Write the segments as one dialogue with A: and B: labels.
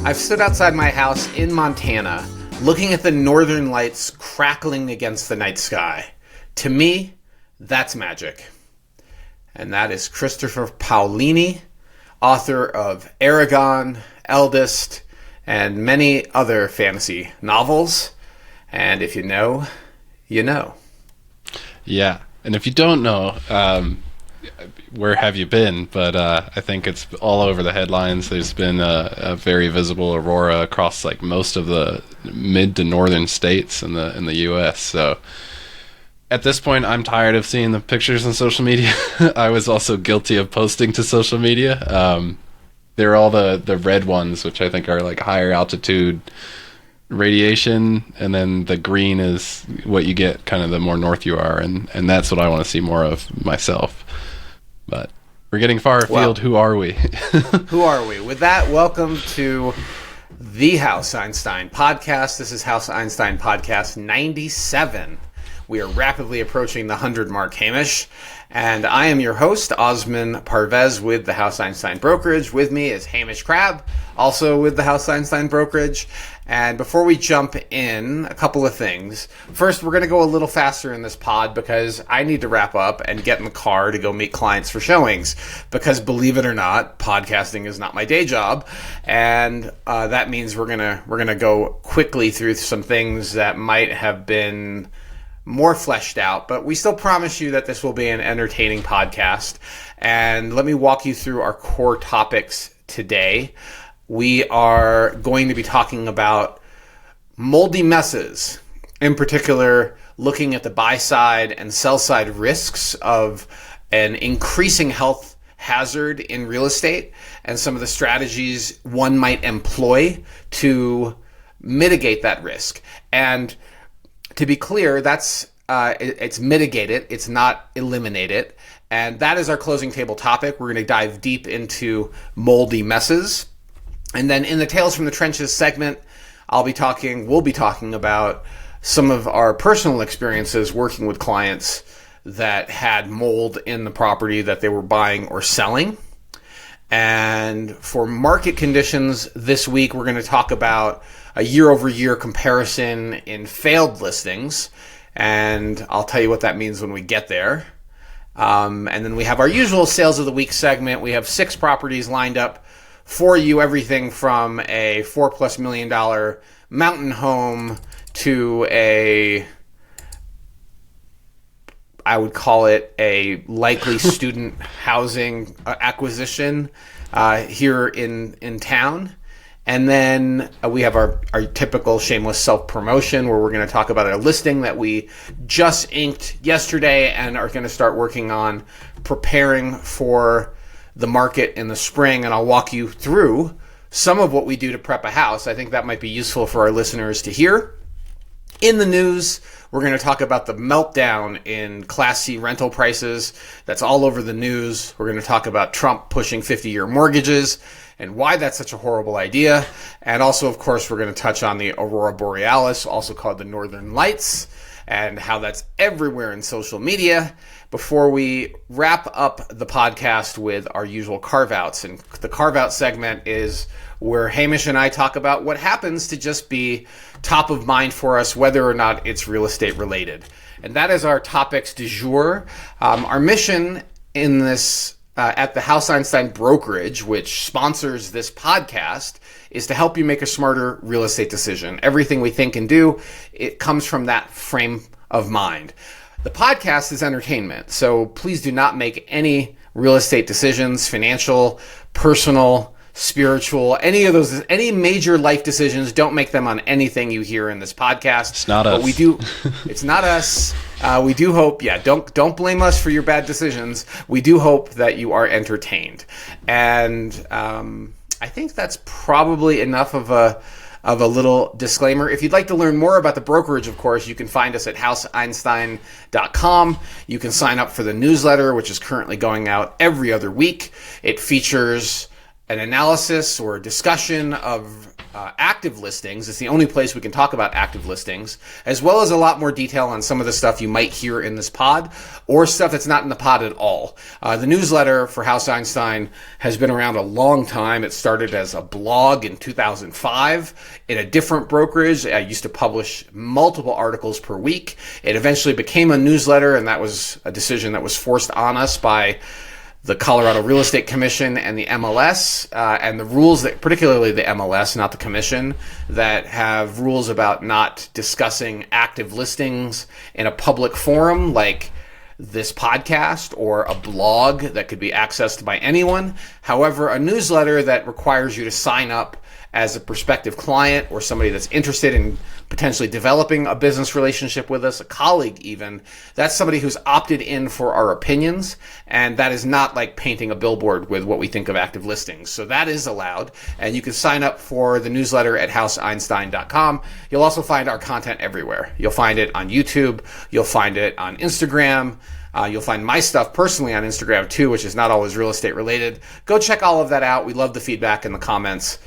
A: I've stood outside my house in Montana, looking at the northern lights crackling against the night sky. To me, that's magic. And that is Christopher Paolini, author of Aragon, Eldest, and many other fantasy novels. And if you know, you know.
B: Yeah, and if you don't know, where have you been? But I think it's all over the headlines. There's been a very visible aurora across like most of the mid to northern states in the U.S. So at this point, I'm tired of seeing the pictures on social media. I was also guilty of posting to social media. They're all the red ones, which I think are like higher altitude radiation, and then the green is what you get kind of the more north you are, and that's what I want to see more of myself. But we're getting far afield. Well, who are we?
A: Who are we? With that, welcome to the House Einstein podcast. This is House Einstein podcast 97. We are rapidly approaching the 100 mark, Hamish. And I am your host, Osman Parvez, with the House Einstein Brokerage. With me is Hamish Crabb, also with the House Einstein Brokerage. And before we jump in, a couple of things. First, we're going to go a little faster in this pod because I need to wrap up and get in the car to go meet clients for showings. Because believe it or not, podcasting is not my day job, and that means we're gonna go quickly through some things that might have been more fleshed out, but we still promise you that this will be an entertaining podcast. And let me walk you through our core topics today. We are going to be talking about moldy messes, in particular, looking at the buy side and sell side risks of an increasing health hazard in real estate and some of the strategies one might employ to mitigate that risk. And to be clear, that's it's mitigate it. It's not eliminate it. And that is our closing table topic. We're going to dive deep into moldy messes. And then in the Tales from the Trenches segment, we'll be talking about some of our personal experiences working with clients that had mold in the property that they were buying or selling. And for market conditions this week, we're going to talk about a year-over-year comparison in failed listings, and I'll tell you what that means when we get there. And then we have our usual Sales of the Week segment. We have 6 properties lined up for you, everything from a $4+ million mountain home to I would call it a likely student housing acquisition here in town. And then we have our typical shameless self-promotion where we're going to talk about a listing that we just inked yesterday and are going to start working on preparing for the market in the spring. And I'll walk you through some of what we do to prep a house. I think that might be useful for our listeners to hear. In the news, we're going to talk about the meltdown in Class C rental prices. That's all over the news. We're going to talk about Trump pushing 50-year mortgages and why that's such a horrible idea. And also, of course, we're going to touch on the Aurora Borealis, also called the Northern Lights, and how that's everywhere in social media, before we wrap up the podcast with our usual carve-outs. And the carve-out segment is where Hamish and I talk about what happens to just be top of mind for us, whether or not it's real estate related. And that is our topics du jour. Our mission in this at the House Einstein Brokerage, which sponsors this podcast, is to help you make a smarter real estate decision. Everything we think and do, it comes from that frame of mind. The podcast is entertainment, so please do not make any real estate decisions, financial, personal, spiritual, any major life decisions. Don't make them on anything you hear in this podcast.
B: It's not us.
A: But we do. It's not us. We do hope. Yeah, don't blame us for your bad decisions. We do hope that you are entertained, and I think that's probably enough of a little disclaimer. If you'd like to learn more about the brokerage, of course, you can find us at houseeinstein.com. You can sign up for the newsletter, which is currently going out every other week. It features an analysis or a discussion of active listings. It's the only place we can talk about active listings, as well as a lot more detail on some of the stuff you might hear in this pod or stuff that's not in the pod at all. The newsletter for House Einstein has been around a long time. It started as a blog in 2005 in a different brokerage. I used to publish multiple articles per week. It eventually became a newsletter, and that was a decision that was forced on us by the Colorado Real Estate Commission and the MLS, and the rules that, particularly the MLS, not the commission, that have rules about not discussing active listings in a public forum like this podcast or a blog that could be accessed by anyone. However, a newsletter that requires you to sign up as a prospective client or somebody that's interested in potentially developing a business relationship with us, a colleague even, that's somebody who's opted in for our opinions, and that is not like painting a billboard with what we think of active listings. So that is allowed, and you can sign up for the newsletter at houseeinstein.com. You'll also find our content everywhere. You'll find it on YouTube. You'll find it on Instagram. You'll find my stuff personally on Instagram too, which is not always real estate related. Go check all of that out. We love the feedback in the comments.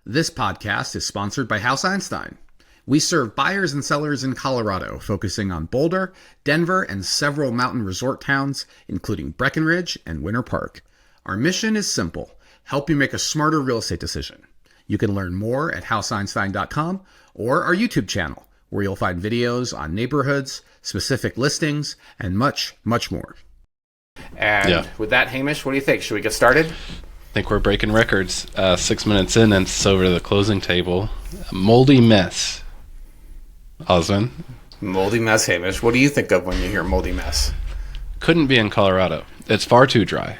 A: This podcast is sponsored by House Einstein. We serve buyers and sellers in Colorado, focusing on Boulder, Denver, and several mountain resort towns, including Breckenridge and Winter Park. Our mission is simple: help you make a smarter real estate decision. You can learn more at houseeinstein.com or our YouTube channel, where you'll find videos on neighborhoods, specific listings, and much, much more. And with that, Hamish, what do you think? Should we get started?
B: I think we're breaking records. 6 minutes in, and it's over to the closing table. Moldy mess. Osman.
A: Moldy mess, Hamish. What do you think of when you hear moldy mess?
B: Couldn't be in Colorado. It's far too dry.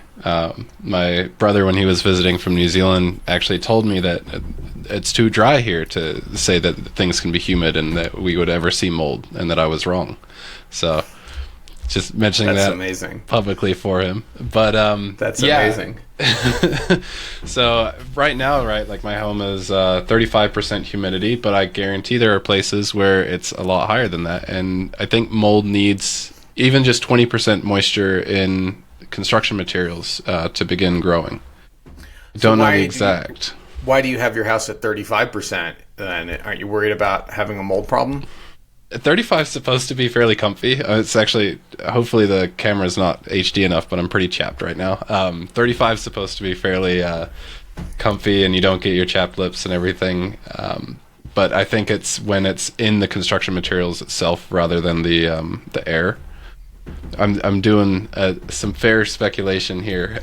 B: My brother, when he was visiting from New Zealand, actually told me that it's too dry here to say that things can be humid and that we would ever see mold, and that I was wrong. So just mentioning
A: that's
B: that
A: amazing.
B: Publicly for him. But
A: that's amazing.
B: So right now, like my home is 35% humidity, but I guarantee there are places where it's a lot higher than that. And I think mold needs even just 20% moisture in construction materials to begin growing. Don't know the exact.
A: Why do you have your house at 35% then? Aren't you worried about having a mold problem?
B: 35 is supposed to be fairly comfy. It's actually, hopefully the camera's not HD enough, but I'm pretty chapped right now. 35 is supposed to be fairly comfy, and you don't get your chapped lips and everything. But I think it's when it's in the construction materials itself rather than the air. I'm doing some fair speculation here,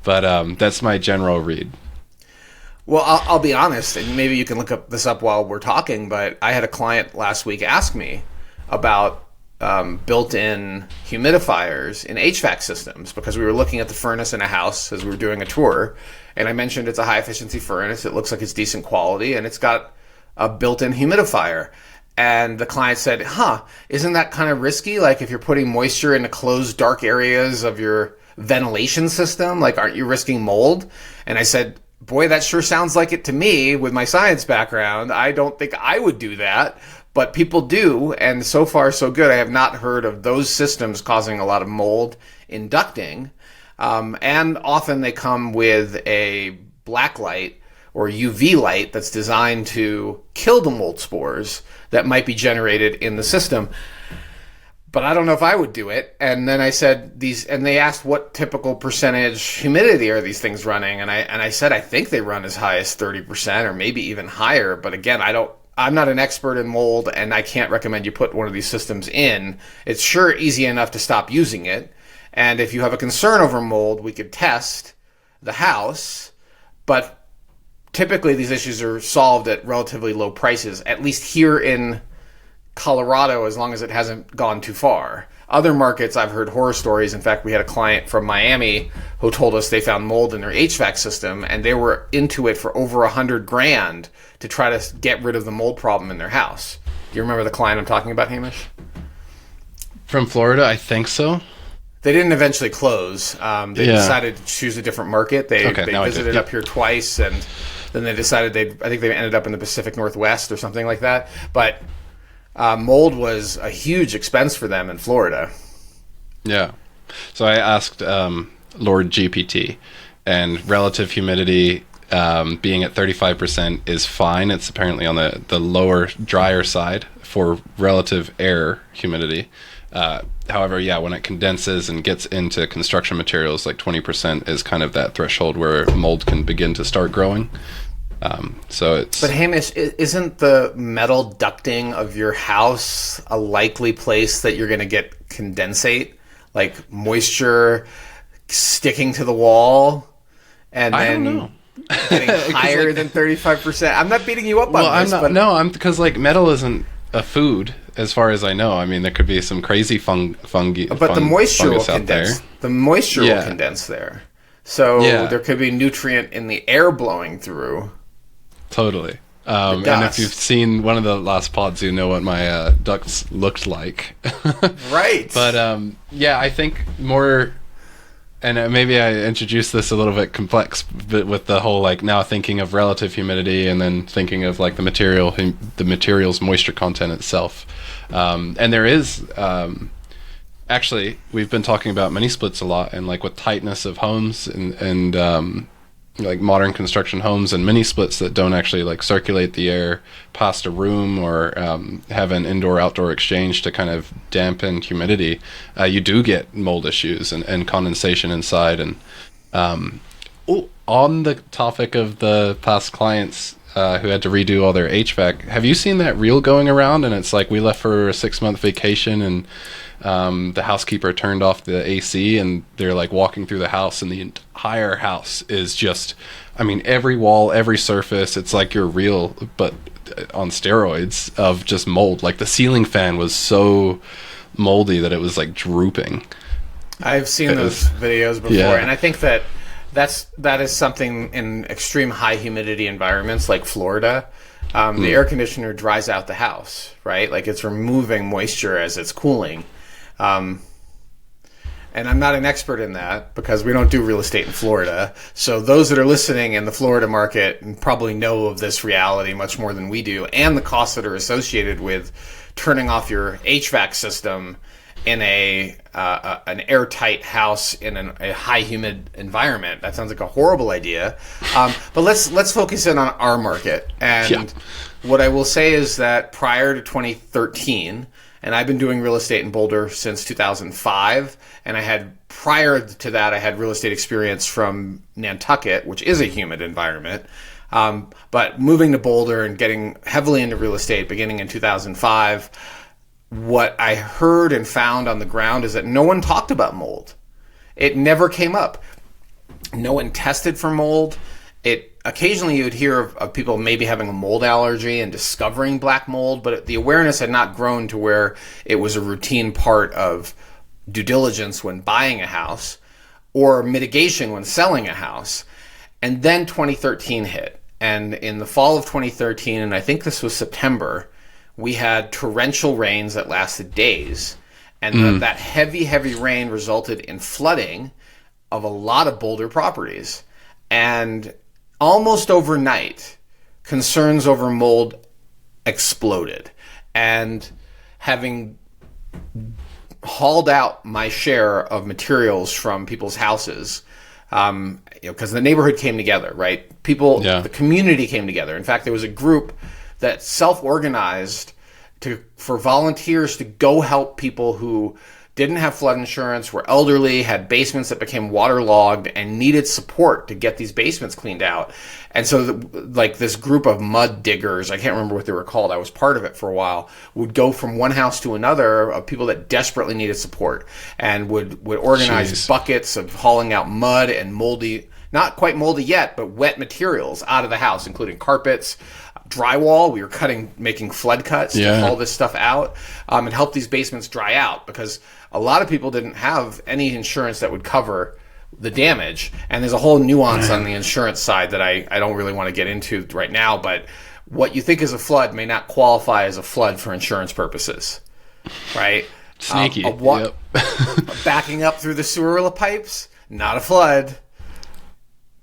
B: but that's my general read.
A: Well, I'll be honest, and maybe you can look this up while we're talking, but I had a client last week ask me about built-in humidifiers in HVAC systems, because we were looking at the furnace in a house as we were doing a tour, and I mentioned it's a high-efficiency furnace. It looks like it's decent quality, and it's got a built-in humidifier. And the client said, isn't that kind of risky? Like if you're putting moisture into closed, dark areas of your ventilation system, like aren't you risking mold? And I said, boy, that sure sounds like it to me with my science background. I don't think I would do that, but people do, and so far so good. I have not heard of those systems causing a lot of mold in ducting, and often they come with a black light or UV light that's designed to kill the mold spores that might be generated in the system. But I don't know if I would do it. And then I said and they asked what typical percentage humidity are these things running, and I said I think they run as high as 30% or maybe even higher. But again, I'm not an expert in mold, and I can't recommend you put one of these systems in. It's sure easy enough to stop using it. And if you have a concern over mold, we could test the house. But typically these issues are solved at relatively low prices, at least here in Colorado, as long as it hasn't gone too far. Other markets, I've heard horror stories. In fact, we had a client from Miami who told us they found mold in their HVAC system, and they were into it for over $100,000 to try to get rid of the mold problem in their house. Do you remember the client I'm talking about, Hamish?
B: From Florida, I think so.
A: They didn't eventually close. They decided to choose a different market. They visited up here twice, and then they decided I think they ended up in the Pacific Northwest or something like that. But mold was a huge expense for them in Florida.
B: Yeah. So I asked Lord GPT, and relative humidity being at 35% is fine. It's apparently on the lower, drier side for relative air humidity. However, yeah, when it condenses and gets into construction materials, like 20% is kind of that threshold where mold can begin to start growing. So it's...
A: But Hamish, isn't the metal ducting of your house a likely place that you're going to get condensate? Like moisture sticking to the wall and then getting higher than 35%? I'm not beating you up on this.
B: I'm because like metal isn't a food as far as I know. I mean, there could be some crazy fungi.
A: But the moisture will condense. The moisture will condense there. So there could be nutrient in the air blowing through.
B: Totally. And if you've seen one of the last pods, you know what my ducts looked like.
A: Right.
B: But I think more, and maybe I introduced this a little bit complex, but with the whole like now thinking of relative humidity and then thinking of like the material's moisture content itself. And there is actually, we've been talking about mini splits a lot, and like with tightness of homes and like modern construction homes and mini splits that don't actually like circulate the air past a room or have an indoor-outdoor exchange to kind of dampen humidity, you do get mold issues and condensation inside. And on the topic of the past clients who had to redo all their HVAC, have you seen that reel going around? And it's like, we left for a 6-month vacation and the housekeeper turned off the AC, and they're like walking through the house, and the entire house is just, I mean, every wall, every surface, it's like your reel, but on steroids of just mold. Like the ceiling fan was so moldy that it was like drooping. I've
A: seen those videos before, and I think that is something in extreme high humidity environments like Florida. The air conditioner dries out the house, right? Like it's removing moisture as it's cooling. And I'm not an expert in that because we don't do real estate in Florida. So those that are listening in the Florida market probably know of this reality much more than we do, and the costs that are associated with turning off your HVAC system in an airtight house in a high humid environment. That sounds like a horrible idea. But let's focus in on our market. And what I will say is that prior to 2013, and I've been doing real estate in Boulder since 2005, and prior to that, I had real estate experience from Nantucket, which is a humid environment. But moving to Boulder and getting heavily into real estate beginning in 2005, what I heard and found on the ground is that no one talked about mold. It never came up. No one tested for mold. Occasionally you would hear of people maybe having a mold allergy and discovering black mold, but the awareness had not grown to where it was a routine part of due diligence when buying a house or mitigation when selling a house. And then 2013 hit. And in the fall of 2013, and I think this was September, we had torrential rains that lasted days. And that heavy, heavy rain resulted in flooding of a lot of Boulder properties. And almost overnight, concerns over mold exploded. And having hauled out my share of materials from people's houses, because the neighborhood came together, right? The community came together. In fact, there was a group that self-organized for volunteers to go help people who didn't have flood insurance, were elderly, had basements that became waterlogged, and needed support to get these basements cleaned out. And so this group of mud diggers, I can't remember what they were called, I was part of it for a while, would go from one house to another of people that desperately needed support, and would organize buckets of hauling out mud and moldy, not quite moldy yet, but wet materials out of the house, including carpets, drywall. We were making flood cuts to haul this stuff out, and help these basements dry out, because a lot of people didn't have any insurance that would cover the damage. And there's a whole nuance on the insurance side that I don't really want to get into right now, but what you think is a flood may not qualify as a flood for insurance purposes, right?
B: Sneaky.
A: Backing up through the sewer pipes, not a flood,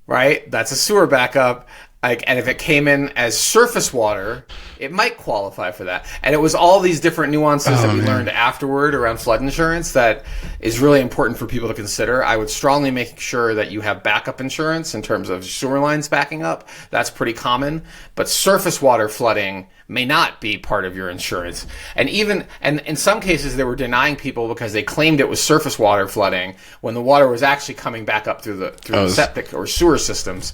A: right? That's a sewer backup. and if it came in as surface water, it might qualify for that. And it was all these different nuances that we learned afterward around flood insurance that is really important for people to consider. I would strongly make sure that you have backup insurance in terms of sewer lines backing up. That's pretty common. But surface water flooding may not be part of your insurance. And in some cases, they were denying people because they claimed it was surface water flooding when the water was actually coming back up through the septic or sewer systems.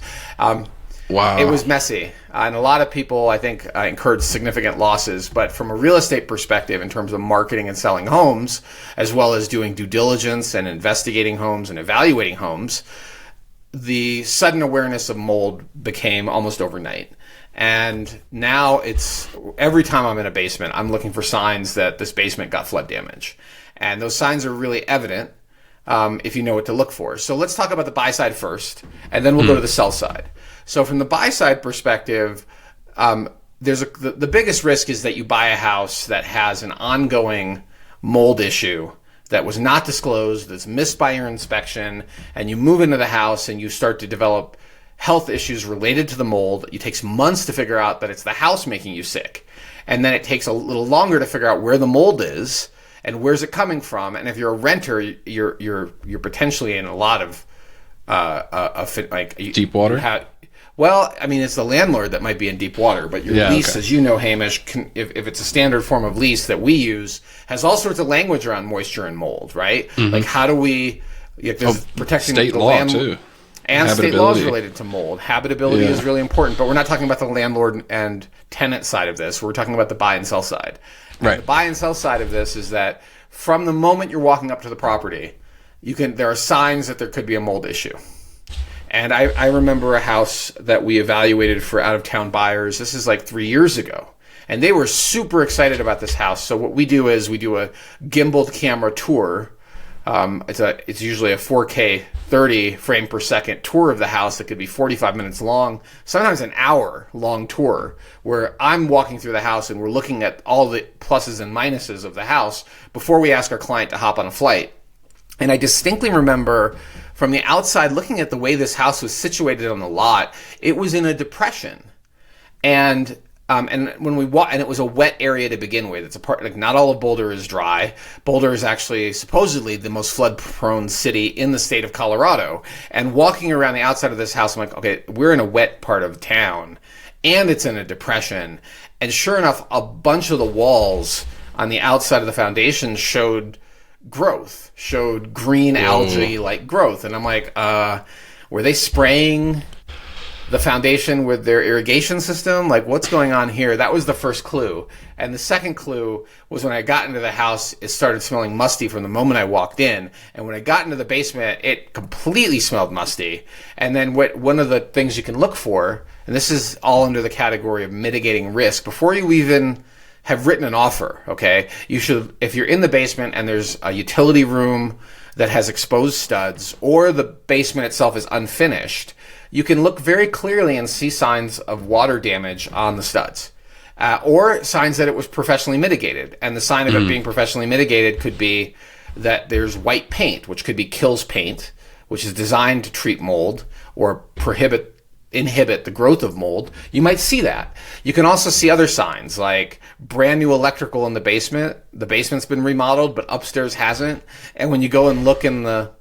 B: Wow.
A: It was messy. And a lot of people, I think, incurred significant losses. But from a real estate perspective, in terms of marketing and selling homes, as well as doing due diligence and investigating homes and evaluating homes, the sudden awareness of mold became almost overnight. And now it's every time I'm in a basement, I'm looking for signs that this basement got flood damage. And those signs are really evident if you know what to look for. So let's talk about the buy side first, and then we'll go to the sell side. So from the buy side perspective, the biggest risk is that you buy a house that has an ongoing mold issue that was not disclosed, that's missed by your inspection, and you move into the house and you start to develop health issues related to the mold. It takes months to figure out that it's the house making you sick. And then it takes a little longer to figure out where the mold is and where's it coming from. And if you're a renter, you're potentially in a lot of
B: deep water.
A: Well, I mean, it's the landlord that might be in deep water, but your lease, as you know, Hamish, if it's a standard form of lease that we use, has all sorts of language around moisture and mold, right? Mm-hmm. Like, how do we protecting
B: state
A: the
B: law
A: land
B: too,
A: and state laws related to mold. Habitability is really important, but we're not talking about the landlord and tenant side of this. We're talking about the buy and sell side.
B: Right.
A: The buy and sell side of this is that from the moment you're walking up to the property, there are signs that there could be a mold issue. And I remember a house that we evaluated for out-of-town buyers. This is like 3 years ago. And they were super excited about this house. So what we do is we do a gimbaled camera tour. It's usually a 4K 30 frame per second tour of the house that could be 45 minutes long, sometimes an hour long tour, where I'm walking through the house and we're looking at all the pluses and minuses of the house before we ask our client to hop on a flight. And I distinctly remember from the outside looking at the way this house was situated on the lot, it was in a depression. And when we and it was a wet area to begin with. It's a part, like, not all of Boulder is dry. Boulder is actually supposedly the most flood-prone city in the state of Colorado. And walking around the outside of this house, I'm like, okay, we're in a wet part of town, and it's in a depression. And sure enough, a bunch of the walls on the outside of the foundation showed growth, showed green algae-like growth. And I'm like, were they spraying the foundation with their irrigation system? Like, what's going on here? That was the first clue. And the second clue was when I got into the house, it started smelling musty from the moment I walked in. And when I got into the basement, it completely smelled musty. And then one of the things you can look for, and this is all under the category of mitigating risk, before you even have written an offer, okay? You should, if you're in the basement and there's a utility room that has exposed studs, or the basement itself is unfinished, you can look very clearly and see signs of water damage on the studs, or signs that it was professionally mitigated. And the sign of it being professionally mitigated could be that there's white paint, which could be Kills paint, which is designed to treat mold or inhibit the growth of mold. You might see that. You can also see other signs, like brand new electrical in the basement. The basement's been remodeled, but upstairs hasn't. And when you go and look in the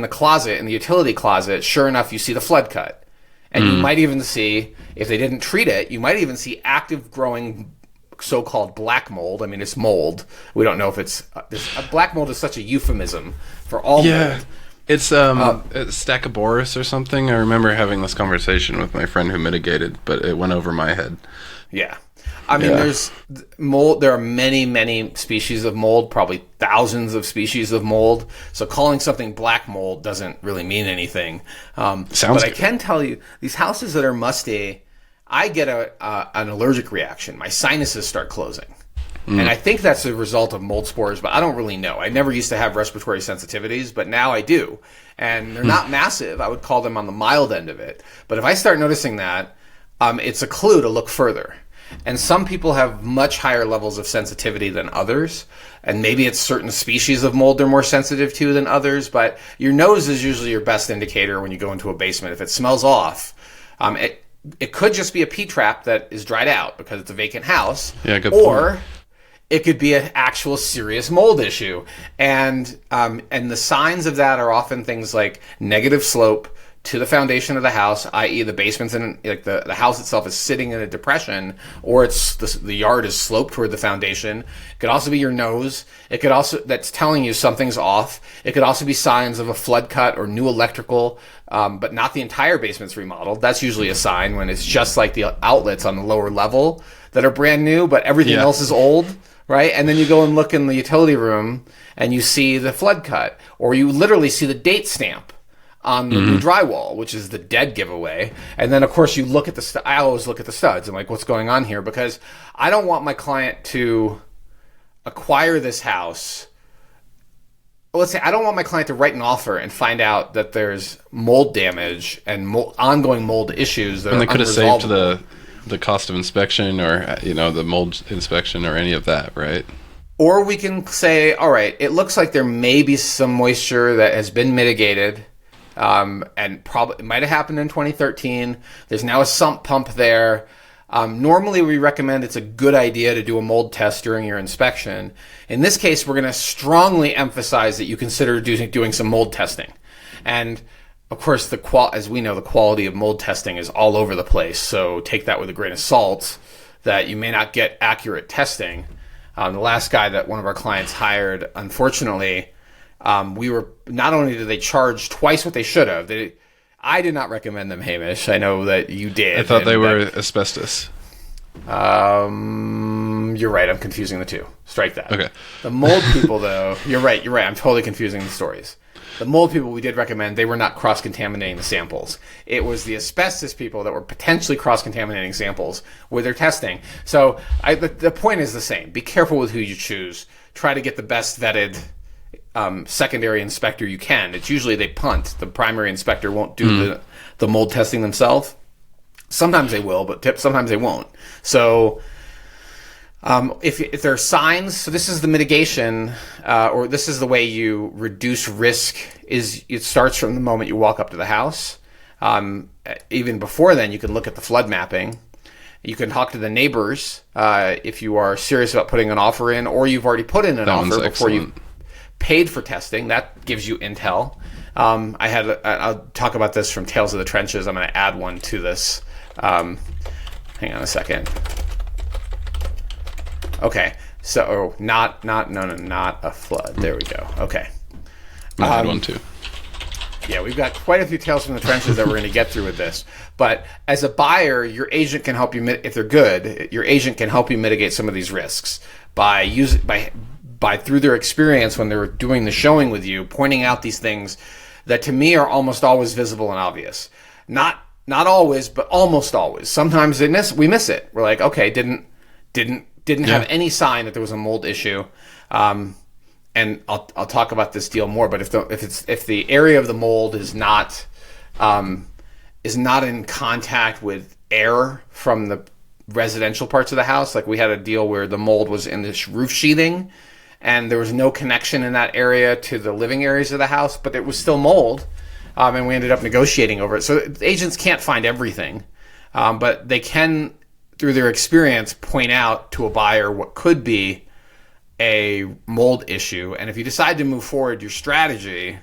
A: closet, in the utility closet, sure enough, you see the flood cut. And you might even see, if they didn't treat it, you might even see active growing so-called black mold. I mean, it's mold. We don't know if it's... black mold is such a euphemism for all mold.
B: It's Stachyboris or something. I remember having this conversation with my friend who mitigated, but it went over my head.
A: Yeah. I mean, there's mold. There are many, many species of mold, probably thousands of species of mold. So calling something black mold doesn't really mean anything. But I can tell you, these houses that are musty, I get an allergic reaction. My sinuses start closing. And I think that's a result of mold spores, but I don't really know. I never used to have respiratory sensitivities, but now I do. And they're not massive. I would call them on the mild end of it. But if I start noticing that, it's a clue to look further. And some people have much higher levels of sensitivity than others. And maybe it's certain species of mold they're more sensitive to than others. But your nose is usually your best indicator when you go into a basement. If it smells off, it could just be a P-trap that is dried out because it's a vacant house.
B: Yeah, good
A: or
B: point.
A: it could be an actual serious mold issue. And the signs of that are often things like negative slope to the foundation of the house, i.e. the basement's in, like the house itself is sitting in a depression, or it's the yard is sloped toward the foundation. It could also be your nose. It could also, that's telling you something's off. It could also be signs of a flood cut or new electrical, but not the entire basement's remodeled. That's usually a sign when it's just like the outlets on the lower level that are brand new, but everything else is old, right? And then you go and look in the utility room and you see the flood cut, or you literally see the date stamp on the new drywall, which is the dead giveaway. And then, of course, you look at I always look at the studs and like, what's going on here? Because I don't want my client to acquire this house. Let's say I don't want my client to write an offer and find out that there's mold damage and ongoing mold issues that
B: And
A: are
B: they could have saved
A: unresolvable.
B: the cost of inspection, or the mold inspection, or any of that, right?
A: Or we can say, all right, it looks like there may be some moisture that has been mitigated. And probably it might have happened in 2013. There's now a sump pump there. Normally, we recommend it's a good idea to do a mold test during your inspection. In this case, we're going to strongly emphasize that you consider doing some mold testing. And of course, as we know, the quality of mold testing is all over the place. So take that with a grain of salt, that you may not get accurate testing. The last guy that one of our clients hired, unfortunately, not only did they charge twice what they should have. I did not recommend them, Hamish. I know that you did.
B: I thought they were asbestos.
A: You're right. I'm confusing the two. Strike that.
B: Okay.
A: The mold people, though, you're right. I'm totally confusing the stories. The mold people we did recommend, they were not cross-contaminating the samples. It was the asbestos people that were potentially cross-contaminating samples with their testing. So the point is the same. Be careful with who you choose. Try to get the best vetted secondary inspector you can. It's usually they punt. The primary inspector won't do the mold testing themselves. Sometimes they will, but sometimes they won't. So if there are signs, so this is the mitigation, or this is the way you reduce risk, is it starts from the moment you walk up to the house. Even before then, you can look at the flood mapping. You can talk to the neighbors if you are serious about putting an offer in, or you've already put in an offer before you paid for testing. That gives you intel. I'll talk about this from Tales of the Trenches. I'm going to add one to this. Hang on a second. Okay, so not a flood. There we go. Okay.
B: I had one too.
A: Yeah, we've got quite a few Tales from the Trenches that we're going to get through with this. But as a buyer, your agent can help you, if they're good, your agent can help you mitigate some of these risks by through their experience when they're doing the showing with you, pointing out these things that to me are almost always visible and obvious. Not always, but almost always. Sometimes we miss it. We're like, okay, didn't have any sign that there was a mold issue. And I'll talk about this deal more. But if the area of the mold is not in contact with air from the residential parts of the house, like we had a deal where the mold was in this roof sheathing, and there was no connection in that area to the living areas of the house, but it was still mold, and we ended up negotiating over it. So agents can't find everything, but they can, through their experience, point out to a buyer what could be a mold issue. And if you decide to move forward, your strategy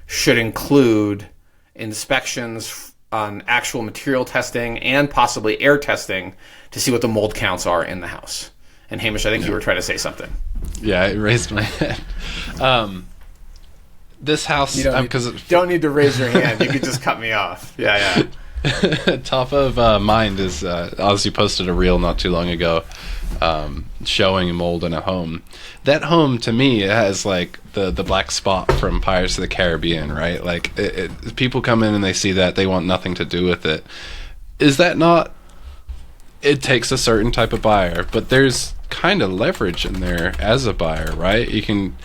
A: should include inspections on actual material testing and possibly air testing to see what the mold counts are in the house. And Hamish, I think you were trying to say something.
B: Yeah, it raised my head. This house,
A: don't need to raise your hand. You could just cut me off. Yeah.
B: Top of mind is Ozzy posted a reel not too long ago showing mold in a home. That home, to me, has like the black spot from Pirates of the Caribbean, right? Like people come in and they see that, they want nothing to do with it. Is that not? It takes a certain type of buyer, but there's kind of leverage in there as a buyer, right? You can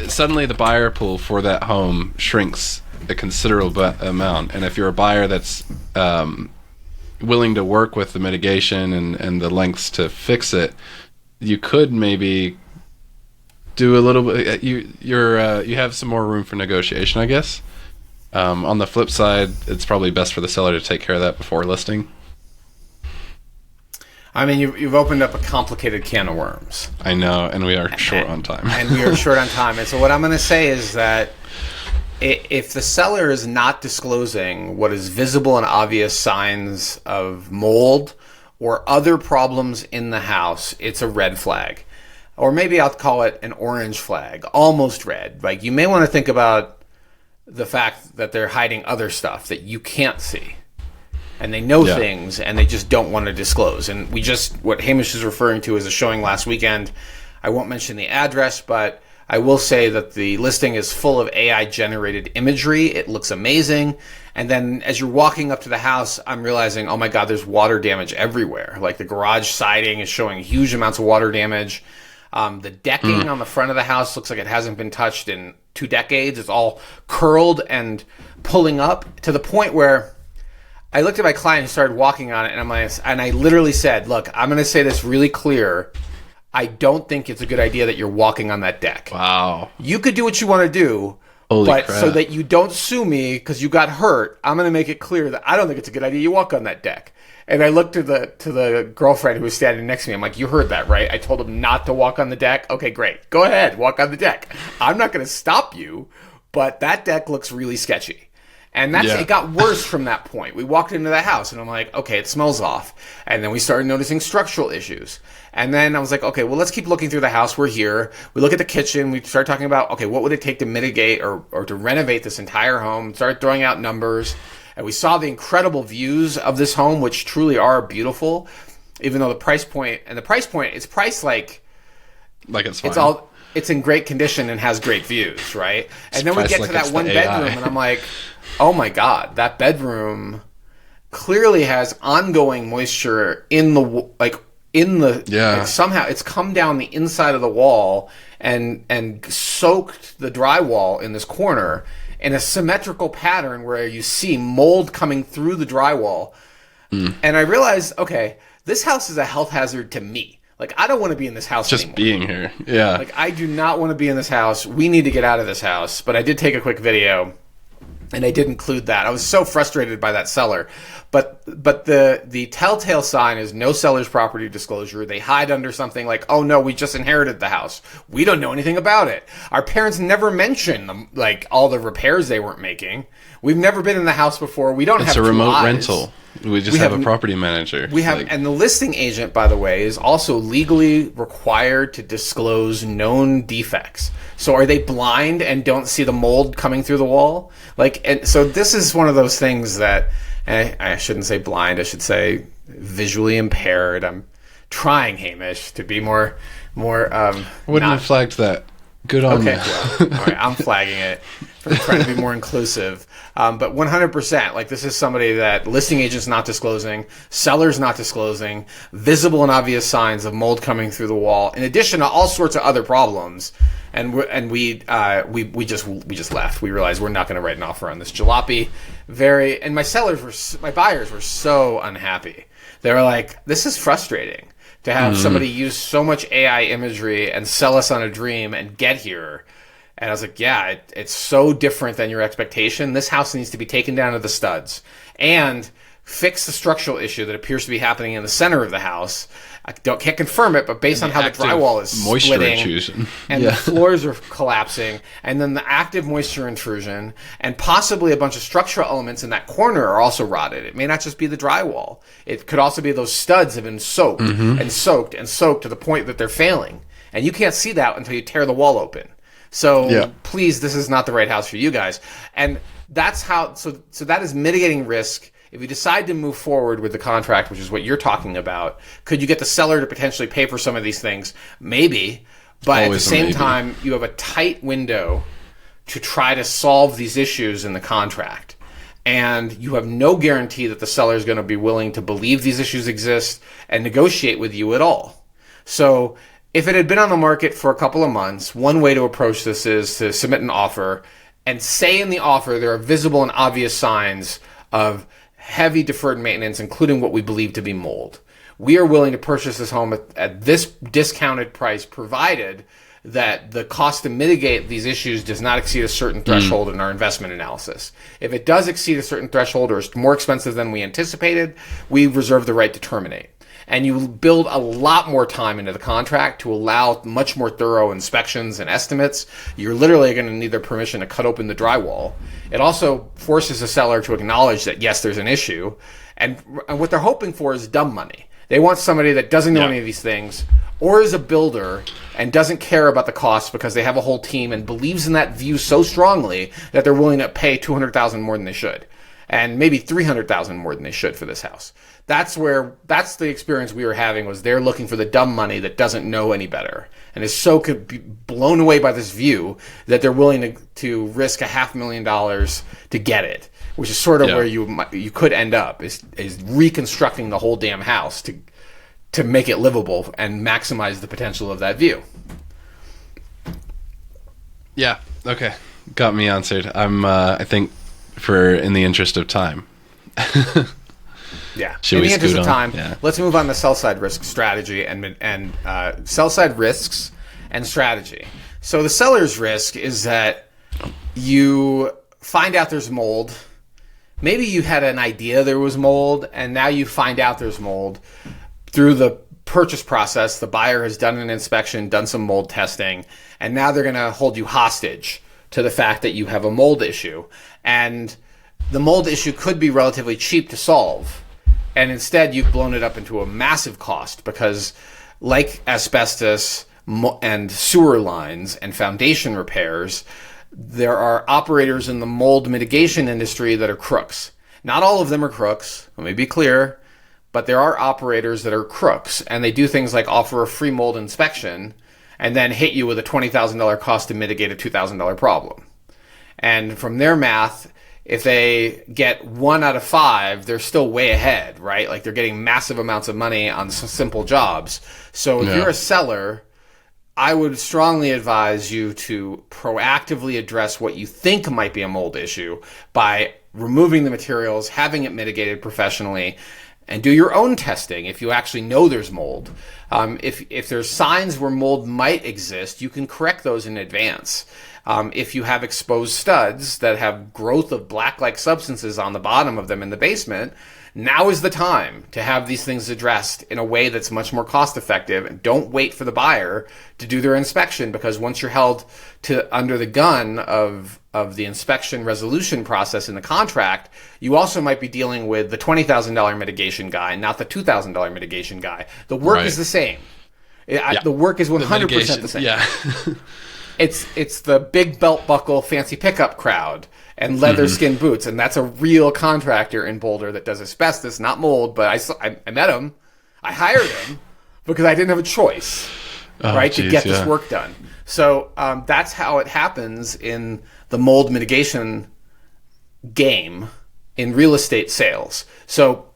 B: suddenly the buyer pool for that home shrinks a considerable amount, and if you're a buyer that's willing to work with the mitigation and the lengths to fix it, you could maybe do a little bit. You have some more room for negotiation, I guess. On the flip side, it's probably best for the seller to take care of that before listing.
A: I mean, you've opened up a complicated can of worms.
B: I know, and we are short on time.
A: And we are short on time. And so what I'm going to say is that if the seller is not disclosing what is visible and obvious signs of mold or other problems in the house, it's a red flag. Or maybe I'll call it an orange flag, almost red. Like, you may want to think about the fact that they're hiding other stuff that you can't see. And they know things, and they just don't want to disclose. And what Hamish is referring to is a showing last weekend. I won't mention the address, but I will say that the listing is full of AI-generated imagery. It looks amazing. And then as you're walking up to the house, I'm realizing, oh my God, there's water damage everywhere. Like, the garage siding is showing huge amounts of water damage. The decking on the front of the house looks like it hasn't been touched in 2 decades. It's all curled and pulling up to the point where I looked at my client who started walking on it, and I literally said, look, I'm going to say this really clear. I don't think it's a good idea that you're walking on that deck.
B: Wow.
A: You could do what you want to do, but crap. So that you don't sue me because you got hurt, I'm going to make it clear that I don't think it's a good idea you walk on that deck. And I looked to the girlfriend who was standing next to me. I'm like, you heard that, right? I told him not to walk on the deck. Okay, great. Go ahead. Walk on the deck. I'm not going to stop you, but that deck looks really sketchy. And it got worse from that point. We walked into the house, and I'm like, okay, it smells off. And then we started noticing structural issues. And then I was like, okay, well, let's keep looking through the house. We're here. We look at the kitchen. We start talking about, okay, what would it take to mitigate or to renovate this entire home? Start throwing out numbers. And we saw the incredible views of this home, which truly are beautiful, even though the price point, it's priced like
B: it's fine.
A: It's in great condition and has great views, right? And then we get to that one bedroom, and I'm like, oh my God, that bedroom clearly has ongoing moisture somehow it's come down the inside of the wall and soaked the drywall in this corner in a symmetrical pattern where you see mold coming through the drywall. And I realized, okay, this house is a health hazard to me. Like, I don't want to be in this house
B: just
A: anymore.
B: Being here. Yeah.
A: Like, I do not want to be in this house. We need to get out of this house. But I did take a quick video, and I did include that. I was so frustrated by that seller. But the telltale sign is no seller's property disclosure. They hide under something like, oh, no, we just inherited the house. We don't know anything about it. Our parents never mentioned, all the repairs they weren't making. We've never been in the house before. We don't have two eyes. It's a remote rental.
B: We just have a property manager.
A: And the listing agent, by the way, is also legally required to disclose known defects. So are they blind and don't see the mold coming through the wall? And so this is one of those things that I shouldn't say blind. I should say visually impaired. I'm trying, Hamish, to be more.
B: Wouldn't have flagged that. Good on you.
A: Well, all right, I'm flagging it for trying to be more inclusive. But 100%, this is somebody that listing agent's not disclosing, seller's not disclosing, visible and obvious signs of mold coming through the wall, in addition to all sorts of other problems. And we just left. We realized we're not going to write an offer on this jalopy. And my buyers were so unhappy. They were like, this is frustrating. To have somebody use so much AI imagery and sell us on a dream and get here. And I was like, yeah, it's so different than your expectation. This house needs to be taken down to the studs and fix the structural issue that appears to be happening in the center of the house. I can't confirm it, but based on how the drywall is splitting and the floors are collapsing, and then the active moisture intrusion, and possibly a bunch of structural elements in that corner are also rotted. It may not just be the drywall. It could also be those studs have been soaked and soaked and soaked to the point that they're failing. And you can't see that until you tear the wall open. So please, this is not the right house for you guys. And that's how, so that is mitigating risk. If you decide to move forward with the contract, which is what you're talking about, could you get the seller to potentially pay for some of these things? Maybe. But at the same time, you have a tight window to try to solve these issues in the contract. And you have no guarantee that the seller is going to be willing to believe these issues exist and negotiate with you at all. So if it had been on the market for a couple of months, one way to approach this is to submit an offer and say in the offer there are visible and obvious signs of heavy deferred maintenance, including what we believe to be mold. We are willing to purchase this home at this discounted price, provided that the cost to mitigate these issues does not exceed a certain threshold in our investment analysis. If it does exceed a certain threshold or is more expensive than we anticipated, we reserve the right to terminate. And you build a lot more time into the contract to allow much more thorough inspections and estimates. You're literally going to need their permission to cut open the drywall. It also forces the seller to acknowledge that, yes, there's an issue. And what they're hoping for is dumb money. They want somebody that doesn't know any of these things or is a builder and doesn't care about the cost because they have a whole team and believes in that view so strongly that they're willing to pay $200,000 more than they should. And maybe $300,000 more than they should for this house. That's the experience we were having, was they're looking for the dumb money that doesn't know any better and is so blown away by this view that they're willing to risk $500,000 to get it, which is sort of where you could end up is reconstructing the whole damn house to make it livable and maximize the potential of that view.
B: Yeah. Okay. Got me answered. I'm. I think in the interest of time.
A: Yeah.
B: Should
A: in
B: we
A: the interest
B: scoot
A: of time,
B: on? Yeah.
A: let's move on to sell side risk strategy and sell side risks and strategy. So the seller's risk is that you find out there's mold. Maybe you had an idea there was mold, and now you find out there's mold through the purchase process. The buyer has done an inspection, done some mold testing, and now they're going to hold you hostage to the fact that you have a mold issue. And the mold issue could be relatively cheap to solve. And instead, you've blown it up into a massive cost because, like asbestos and sewer lines and foundation repairs, there are operators in the mold mitigation industry that are crooks. Not all of them are crooks, let me be clear, but there are operators that are crooks, and they do things like offer a free mold inspection and then hit you with a $20,000 cost to mitigate a $2,000 problem. And from their math, if they get 1 out of 5, they're still way ahead, right? Like they're getting massive amounts of money on simple jobs. So if you're a seller, I would strongly advise you to proactively address what you think might be a mold issue by removing the materials, having it mitigated professionally, and do your own testing if you actually know there's mold. If there's signs where mold might exist, you can correct those in advance. If you have exposed studs that have growth of black-like substances on the bottom of them in the basement, now is the time to have these things addressed in a way that's much more cost-effective. And don't wait for the buyer to do their inspection, because once you're held under the gun of the inspection resolution process in the contract, you also might be dealing with the $20,000 mitigation guy, not the $2,000 mitigation guy. The work is the same. The work is 100% the same.
B: Yeah.
A: It's the big belt buckle, fancy pickup crowd and leather skin boots. And that's a real contractor in Boulder that does asbestos, not mold. But I met him. I hired him because I didn't have a choice, to get this work done. So that's how it happens in the mold mitigation game in real estate sales. So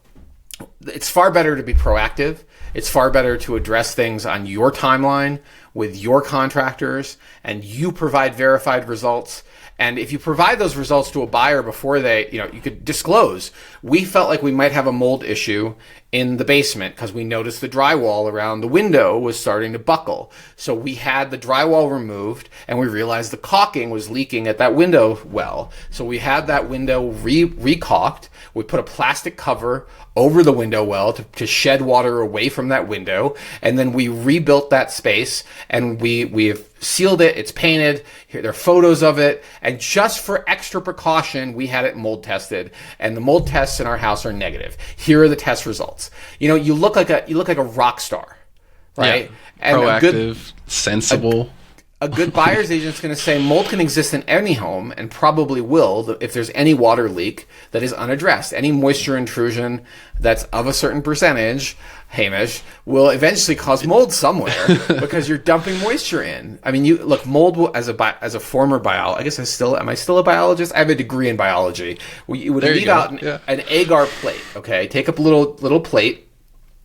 A: it's far better to be proactive. It's far better to address things on your timeline with your contractors, and you provide verified results. And if you provide those results to a buyer before you could disclose, we felt like we might have a mold issue in the basement because we noticed the drywall around the window was starting to buckle. So we had the drywall removed, and we realized the caulking was leaking at that window well. So we had that window re-caulked. We put a plastic cover over the window well to shed water away from that window. And then we rebuilt that space, and we've sealed it. It's painted. Here, there are photos of it. And just for extra precaution, we had it mold tested. And the mold tests in our house are negative. Here are the test results. You look like a rock star, right?
B: Yeah.
A: And
B: proactive, sensible.
A: A good buyer's agent's going to say mold can exist in any home, and probably will if there's any water leak that is unaddressed. Any moisture intrusion that's of a certain percentage, Hamish, will eventually cause mold somewhere because you're dumping moisture in. I mean, mold will, as a former biologist, am I still a biologist? I have a degree in biology. You would leave out an agar plate, okay? Take up a little plate.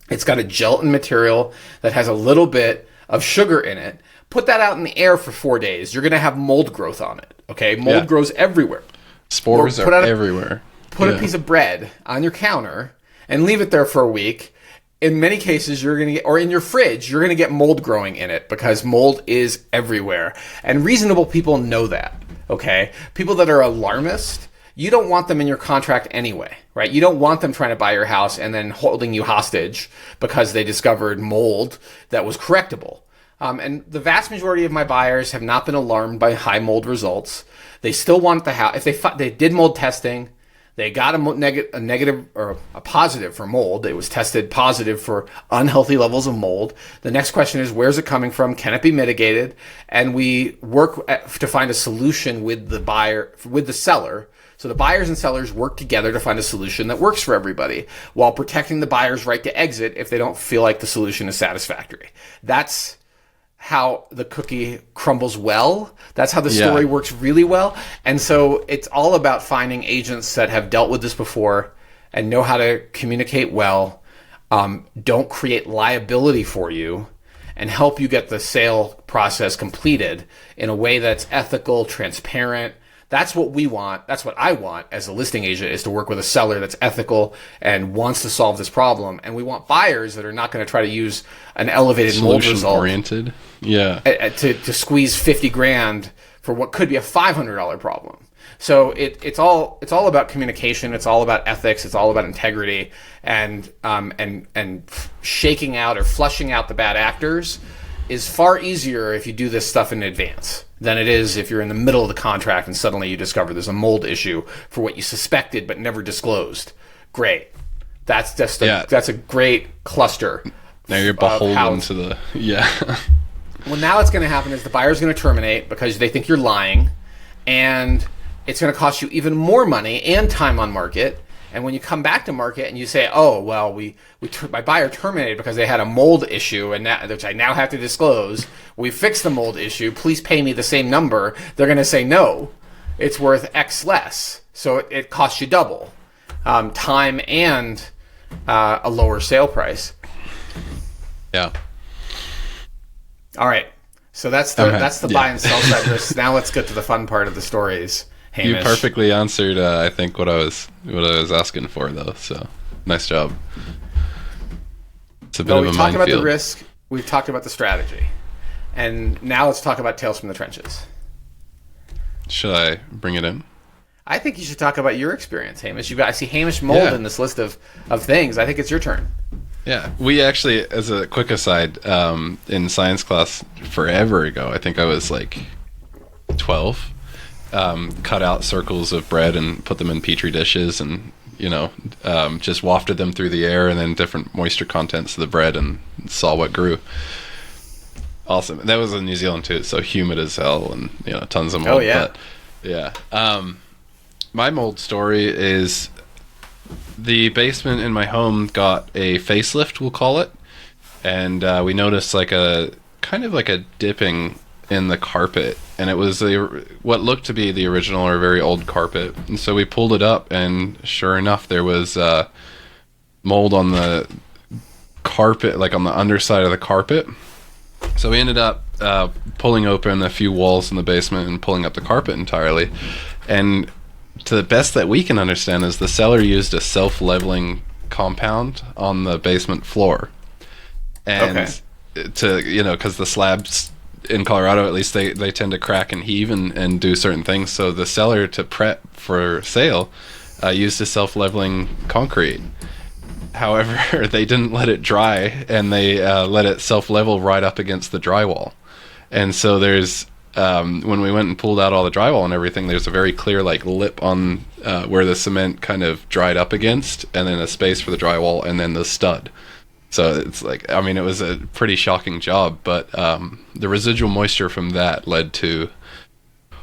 A: It's got a gelatin material that has a little bit of sugar in it. Put that out in the air for 4 days. You're going to have mold growth on it. Okay, mold grows everywhere.
B: Spores are everywhere.
A: Put a piece of bread on your counter and leave it there for a week. in many cases, you're going to get, or in your fridge, you're going to get mold growing in it because mold is everywhere. And reasonable people know that, okay? People that are alarmist, you don't want them in your contract anyway, right? You don't want them trying to buy your house and then holding you hostage because they discovered mold that was correctable. And the vast majority of my buyers have not been alarmed by high mold results. They still want the house. If they did mold testing, they got a negative or a positive for mold. It was tested positive for unhealthy levels of mold. The next question is, where's it coming from? Can it be mitigated? And we work to find a solution with the seller. So the buyers and sellers work together to find a solution that works for everybody while protecting the buyer's right to exit if they don't feel like the solution is satisfactory. That's how the cookie crumbles well. That's how the story works really well. And so it's all about finding agents that have dealt with this before and know how to communicate well, don't create liability for you, and help you get the sale process completed in a way that's ethical, transparent. That's what we want. That's what I want as a listing agent, is to work with a seller that's ethical and wants to solve this problem. And we want buyers that are not going to try to use an elevated mold result
B: oriented,
A: to squeeze 50 grand for what could be a $500 problem. So it's all about communication. It's all about ethics. It's all about integrity and shaking out or flushing out the bad actors is far easier if you do this stuff in advance than it is if you're in the middle of the contract and suddenly you discover there's a mold issue for what you suspected but never disclosed. Great. That's just that's a great cluster.
B: Now you're beholden to the
A: Well, now what's going to happen is the buyer's going to terminate because they think you're lying, and it's going to cost you even more money and time on market. And when you come back to market and you say, "Oh, well, my buyer terminated because they had a mold issue, and which I now have to disclose. We fixed the mold issue. Please pay me the same number." They're going to say, "No, it's worth X less." So it costs you double time and a lower sale price.
B: Yeah.
A: All right. So that's the buy and sell side risk. Now let's get to the fun part of the stories. Hamish.
B: You perfectly answered, I think, what I was asking for, though. So, nice job. It's a bit of a minefield. We've talked about the risk. We've talked about the strategy, and now let's talk about tales from the trenches. Should I bring it in? I think you should talk about your experience, Hamish. I see Hamish Mold in this list of things. I think it's your turn. Yeah, we actually, as a quick aside, in science class forever ago, I think I was like 12. Cut out circles of bread and put them in petri dishes, and just wafted them through the air, and then different moisture contents of the bread, and saw what grew. Awesome. That was in New Zealand too. It's so humid as hell, and tons of mold. Oh yeah. But, yeah. My mold story is the basement in my home got a facelift, we'll call it, and we noticed like a kind of like a dipping in the carpet, and it was what looked to be the original or very old carpet. And so we pulled it up, and sure enough, there was mold on the carpet, like on the underside of the carpet. So we ended up pulling open a few walls in the basement and pulling up the carpet entirely. And to the best that we can understand is the seller used a self-leveling compound on the basement floor. And because the slabs in Colorado, at least, they tend to crack and heave and do certain things. So the seller, to prep for sale, used a self-leveling concrete. However, they didn't let it dry, and they let it self-level right up against the drywall. And so there's, when we went and pulled out all the drywall and everything, there's a very clear like lip on where the cement kind of dried up against, and then a space for the drywall, and then the stud. So it's like, I mean, it was a pretty shocking job, but the residual moisture from that led to,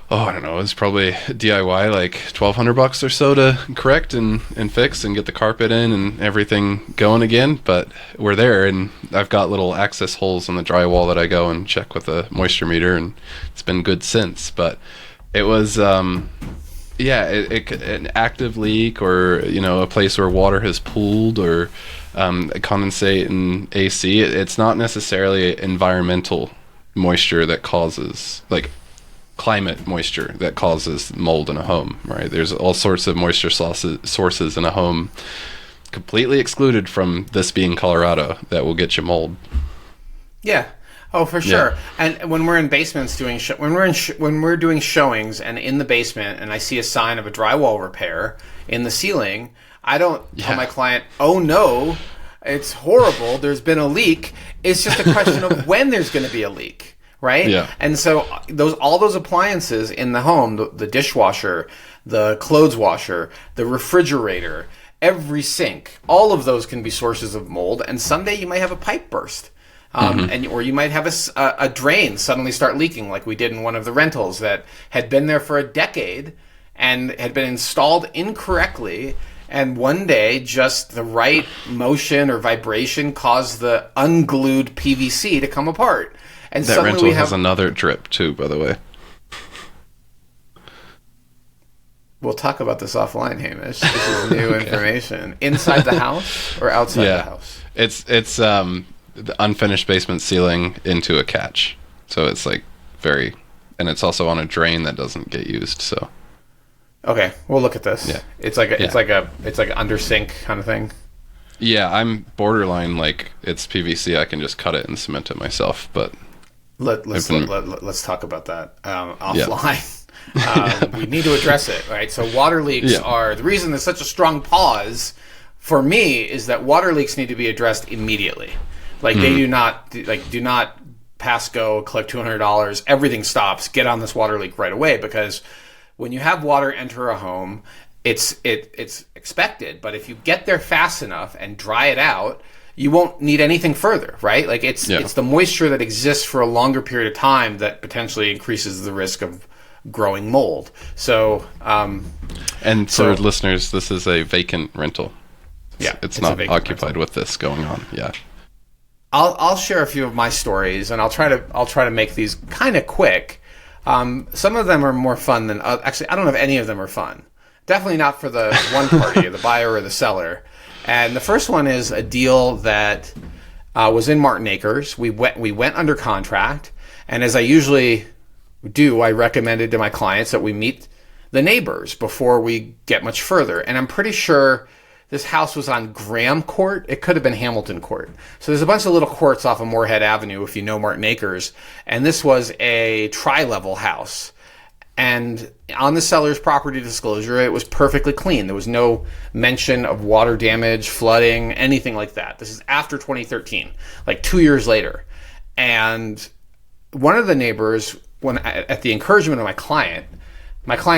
B: I don't know, it was probably DIY like $1,200 or so to correct and fix and get the carpet in and everything going again. But we're there, and I've got little access holes in the drywall that I go and check with a moisture meter, and it's been good since. But it was, an active leak, or a place where water has pooled, or condensate in AC. It's not necessarily environmental moisture that causes, like, climate moisture that causes mold in a home, right? There's all sorts of moisture sources in a home, completely excluded from this being Colorado that will get you mold.
A: Yeah. Oh, for sure.
B: Yeah.
A: And when we're in basements doing when we're doing showings and in the basement, and I see a sign of a drywall repair in the ceiling, I don't tell my client, "Oh no, it's horrible. There's been a leak." It's just a question of when there's going to be a leak, right?
B: Yeah.
A: And so all those appliances in the home, the dishwasher, the clothes washer, the refrigerator, every sink, all of those can be sources of mold. And someday you might have a pipe burst. Or you might have a drain suddenly start leaking, like we did in one of the rentals that had been there for a decade and had been installed incorrectly. And one day, just the right motion or vibration caused the unglued PVC to come apart. And
B: that
A: suddenly
B: rental has another drip too, by the way.
A: We'll talk about this offline, Hamish. This is new information. Inside the house or outside the house?
B: It's the unfinished basement ceiling into a catch. So it's like and it's also on a drain that doesn't get used, so.
A: Okay, we'll look at this.
B: Yeah.
A: It's like an under sink kind of thing.
B: Yeah, I'm borderline like it's PVC. I can just cut it and cement it myself, but
A: let's talk about that offline. We need to address it, right? So water leaks are the reason there's such a strong pause for me is that water leaks need to be addressed immediately. Like they do not pass go, collect $200, everything stops, get on this water leak right away, because when you have water enter a home, it's expected, but if you get there fast enough and dry it out, you won't need anything further, right? Like it's the moisture that exists for a longer period of time that potentially increases the risk of growing mold. So
B: for listeners, this is a vacant rental. It's not occupied rental with this going on. Yeah.
A: I'll share a few of my stories, and I'll try to make these kind of quick. Some of them are more fun than actually. I don't know if any of them are fun. Definitely not for the one party, the buyer or the seller. And the first one is a deal that was in Martin Acres. We went under contract, and as I usually do, I recommended to my clients that we meet the neighbors before we get much further. And I'm pretty sure this house was on Graham Court. It could have been Hamilton Court. So there's a bunch of little courts off of Moorhead Avenue, if you know Martin Acres. And this was a tri-level house. And on the seller's property disclosure, it was perfectly clean. There was no mention of water damage, flooding, anything like that. This is after 2013, like 2 years later. And one of the neighbors, at the encouragement of my client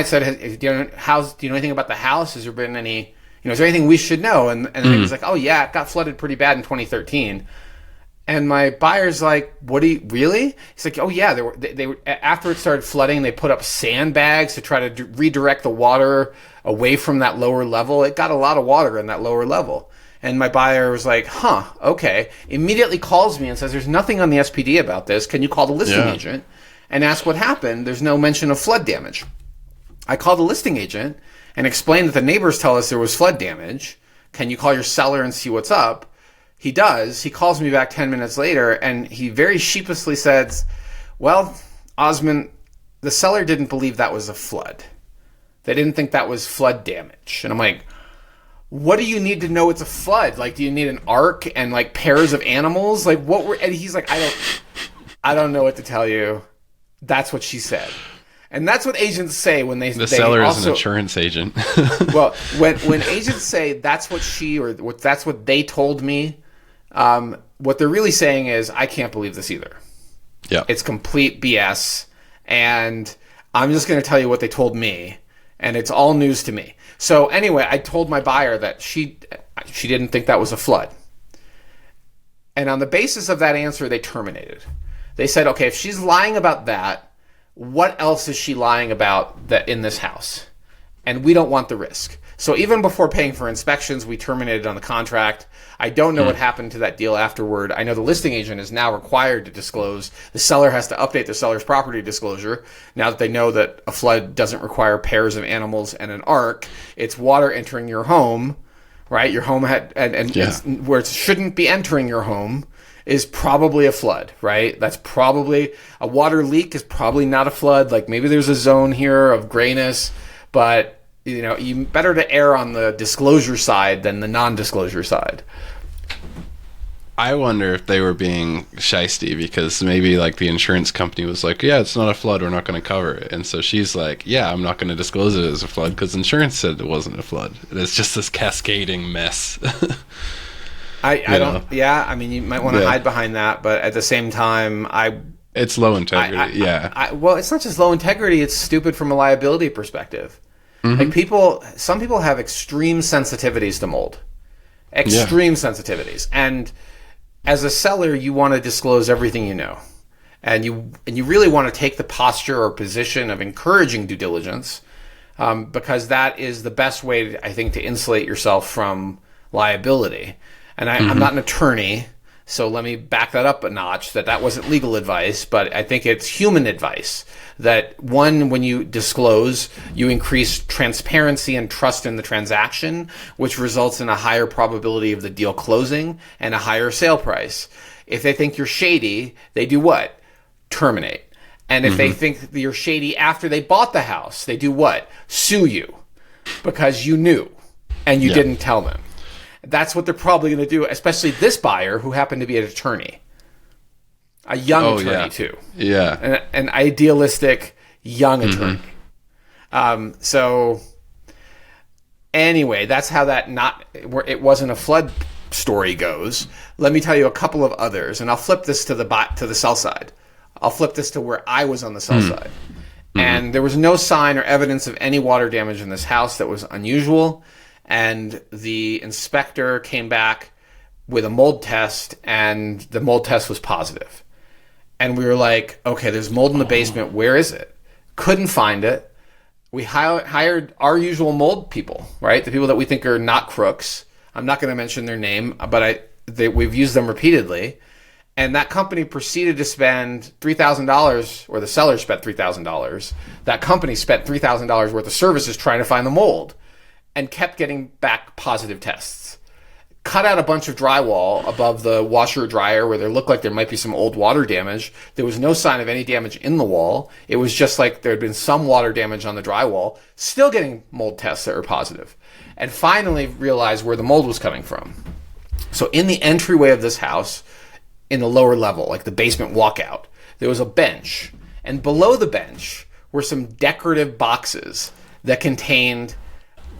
A: said, do you know anything about the house? Has there been any... is there anything we should know? And the neighbor's like, oh yeah, it got flooded pretty bad in 2013. And my buyer's like, what do you, really? He's like, oh yeah, they were after it started flooding, they put up sandbags to try to redirect the water away from that lower level. It got a lot of water in that lower level. And my buyer was like, okay. Immediately calls me and says, there's nothing on the SPD about this. Can you call the listing agent and ask what happened? There's no mention of flood damage. I called the listing agent and explained that the neighbors tell us there was flood damage. Can you call your seller and see what's up? He does. He calls me back 10 minutes later, and he very sheepishly says, well, Osmond, the seller didn't believe that was a flood. They didn't think that was flood damage. And I'm like, what do you need to know it's a flood? Like, do you need an ark and, like, pairs of animals? Like, and he's like, I don't know what to tell you. That's what she said. And that's what agents say when the seller
B: is an insurance agent.
A: Well, when agents say that's what that's what they told me, what they're really saying is, I can't believe this either.
B: Yeah,
A: it's complete BS, and I'm just going to tell you what they told me, and it's all news to me. So anyway, I told my buyer that she didn't think that was a flood, and on the basis of that answer, they terminated. They said, okay, if she's lying about that, what else is she lying about that in this house? And we don't want the risk. So even before paying for inspections, we terminated on the contract. I don't know what happened to that deal afterward. I know the listing agent is now required to disclose. The seller has to update the seller's property disclosure now that they know that a flood doesn't require pairs of animals and an ark. It's water entering your home, right? Your home it's, where it shouldn't be entering your home is probably a flood, right? That's probably a water leak is probably not a flood. Like maybe there's a zone here of grayness, but you better to err on the disclosure side than the non-disclosure side.
B: I wonder if they were being shisty because maybe like the insurance company was like, yeah, it's not a flood, we're not going to cover it. And so she's like, yeah, I'm not going to disclose it as a flood because insurance said it wasn't a flood. It's just this cascading mess.
A: I don't, yeah, I mean, you might want to hide behind that, but at the same time,
B: it's low integrity,
A: well, it's not just low integrity, it's stupid from a liability perspective. Like some people have extreme sensitivities to mold. Extreme sensitivities. And as a seller, you want to disclose everything you know. And you really want to take the posture or position of encouraging due diligence, because that is the best way, I think, to insulate yourself from liability. And I'm not an attorney, so let me back that up a notch, that wasn't legal advice, but I think it's human advice. That one, when you disclose, you increase transparency and trust in the transaction, which results in a higher probability of the deal closing and a higher sale price. If they think you're shady, they do what? Terminate. And if they think you're shady after they bought the house, they do what? Sue you because you knew and you didn't tell them. That's what they're probably going to do, especially this buyer who happened to be an attorney. A young attorney, too.
B: Yeah.
A: An idealistic young attorney. So, anyway, that's how it wasn't a flood story goes. Let me tell you a couple of others, and I'll flip this to the sell side. I'll flip this to where I was on the sell side. And there was no sign or evidence of any water damage in this house that was unusual. And the inspector came back with a mold test, and the mold test was positive. And we were like, okay, there's mold in the basement. Where is it? Couldn't find it. We hired our usual mold people, right? The people that we think are not crooks. I'm not going to mention their name, but we've used them repeatedly. And that company proceeded to spend $3,000, or the seller spent $3,000. That company spent $3,000 worth of services trying to find the mold, and kept getting back positive tests. Cut out a bunch of drywall above the washer dryer where there looked like there might be some old water damage. There was no sign of any damage in the wall. It was just like there had been some water damage on the drywall. Still getting mold tests that were positive. And finally realized where the mold was coming from. So in the entryway of this house, in the lower level, like the basement walkout, there was a bench. And below the bench were some decorative boxes that contained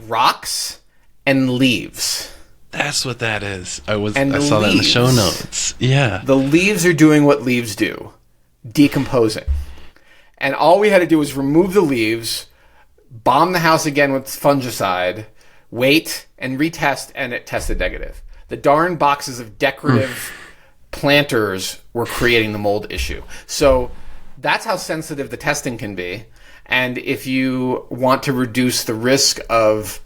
A: rocks and leaves.
B: That's what that is. I saw that in the show notes. Yeah.
A: The leaves are doing what leaves do, decomposing. And all we had to do was remove the leaves, bomb the house again with fungicide, wait, and retest, and it tested negative. The darn boxes of decorative planters were creating the mold issue. So that's how sensitive the testing can be. And if you want to reduce the risk of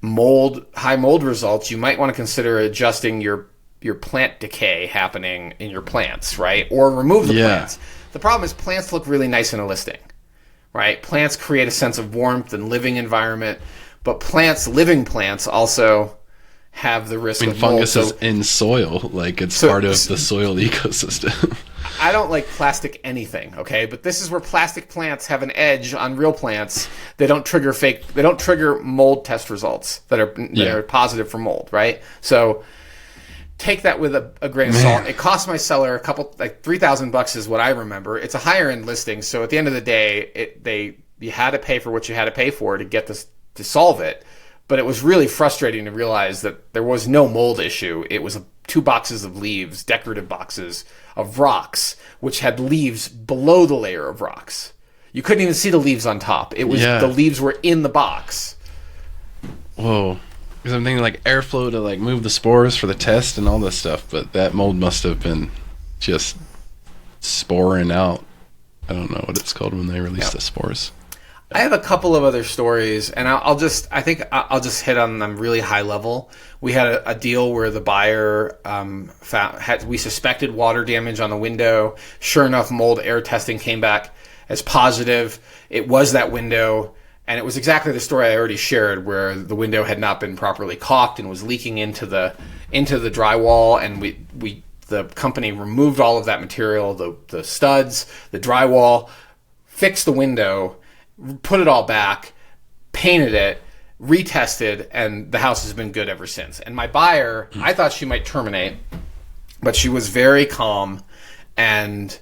A: high mold results, you might want to consider adjusting your plant decay happening in your plants, right? Or remove the plants. The problem is plants look really nice in a listing, right? Plants create a sense of warmth and living environment, but living plants also have the risk of mold.
B: Fungus is in soil, like it's part of the soil ecosystem.
A: I don't like plastic anything, okay? But this is where plastic plants have an edge on real plants. They don't trigger mold test results that are positive for mold, right? So take that with a grain of salt. It cost my seller $3,000 is what I remember. It's a higher end listing, so at the end of the day, you had to pay for what you had to pay for to get this to solve it. But it was really frustrating to realize that there was no mold issue. It was 2 boxes of leaves, decorative boxes of rocks, which had leaves below the layer of rocks. You couldn't even see the leaves on top. It was the leaves were in the box.
B: Whoa. Because I'm thinking like airflow to like move the spores for the test and all this stuff, but that mold must have been just sporing out. I don't know what it's called when they release the spores.
A: I have a couple of other stories, and I'll just hit on them really high level. We had a deal where the buyer we suspected water damage on the window. Sure enough, mold air testing came back as positive. It was that window, and it was exactly the story I already shared, where the window had not been properly caulked and was leaking into the drywall, and the company removed all of that material, the studs, the drywall, fixed the window, put it all back, painted it, retested, and the house has been good ever since. And my buyer, I thought she might terminate, but she was very calm, and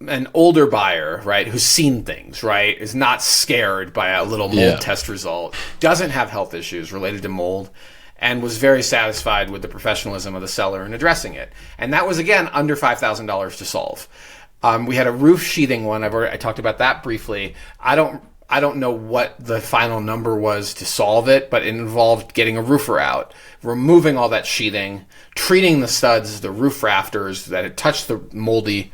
A: an older buyer, right, who's seen things, right, is not scared by a little mold test result, doesn't have health issues related to mold, and was very satisfied with the professionalism of the seller in addressing it. And that was, again, under $5,000 to solve. We had a roof sheathing one. I talked about that briefly. I don't know what the final number was to solve it, but it involved getting a roofer out, removing all that sheathing, treating the studs, the roof rafters that had touched the moldy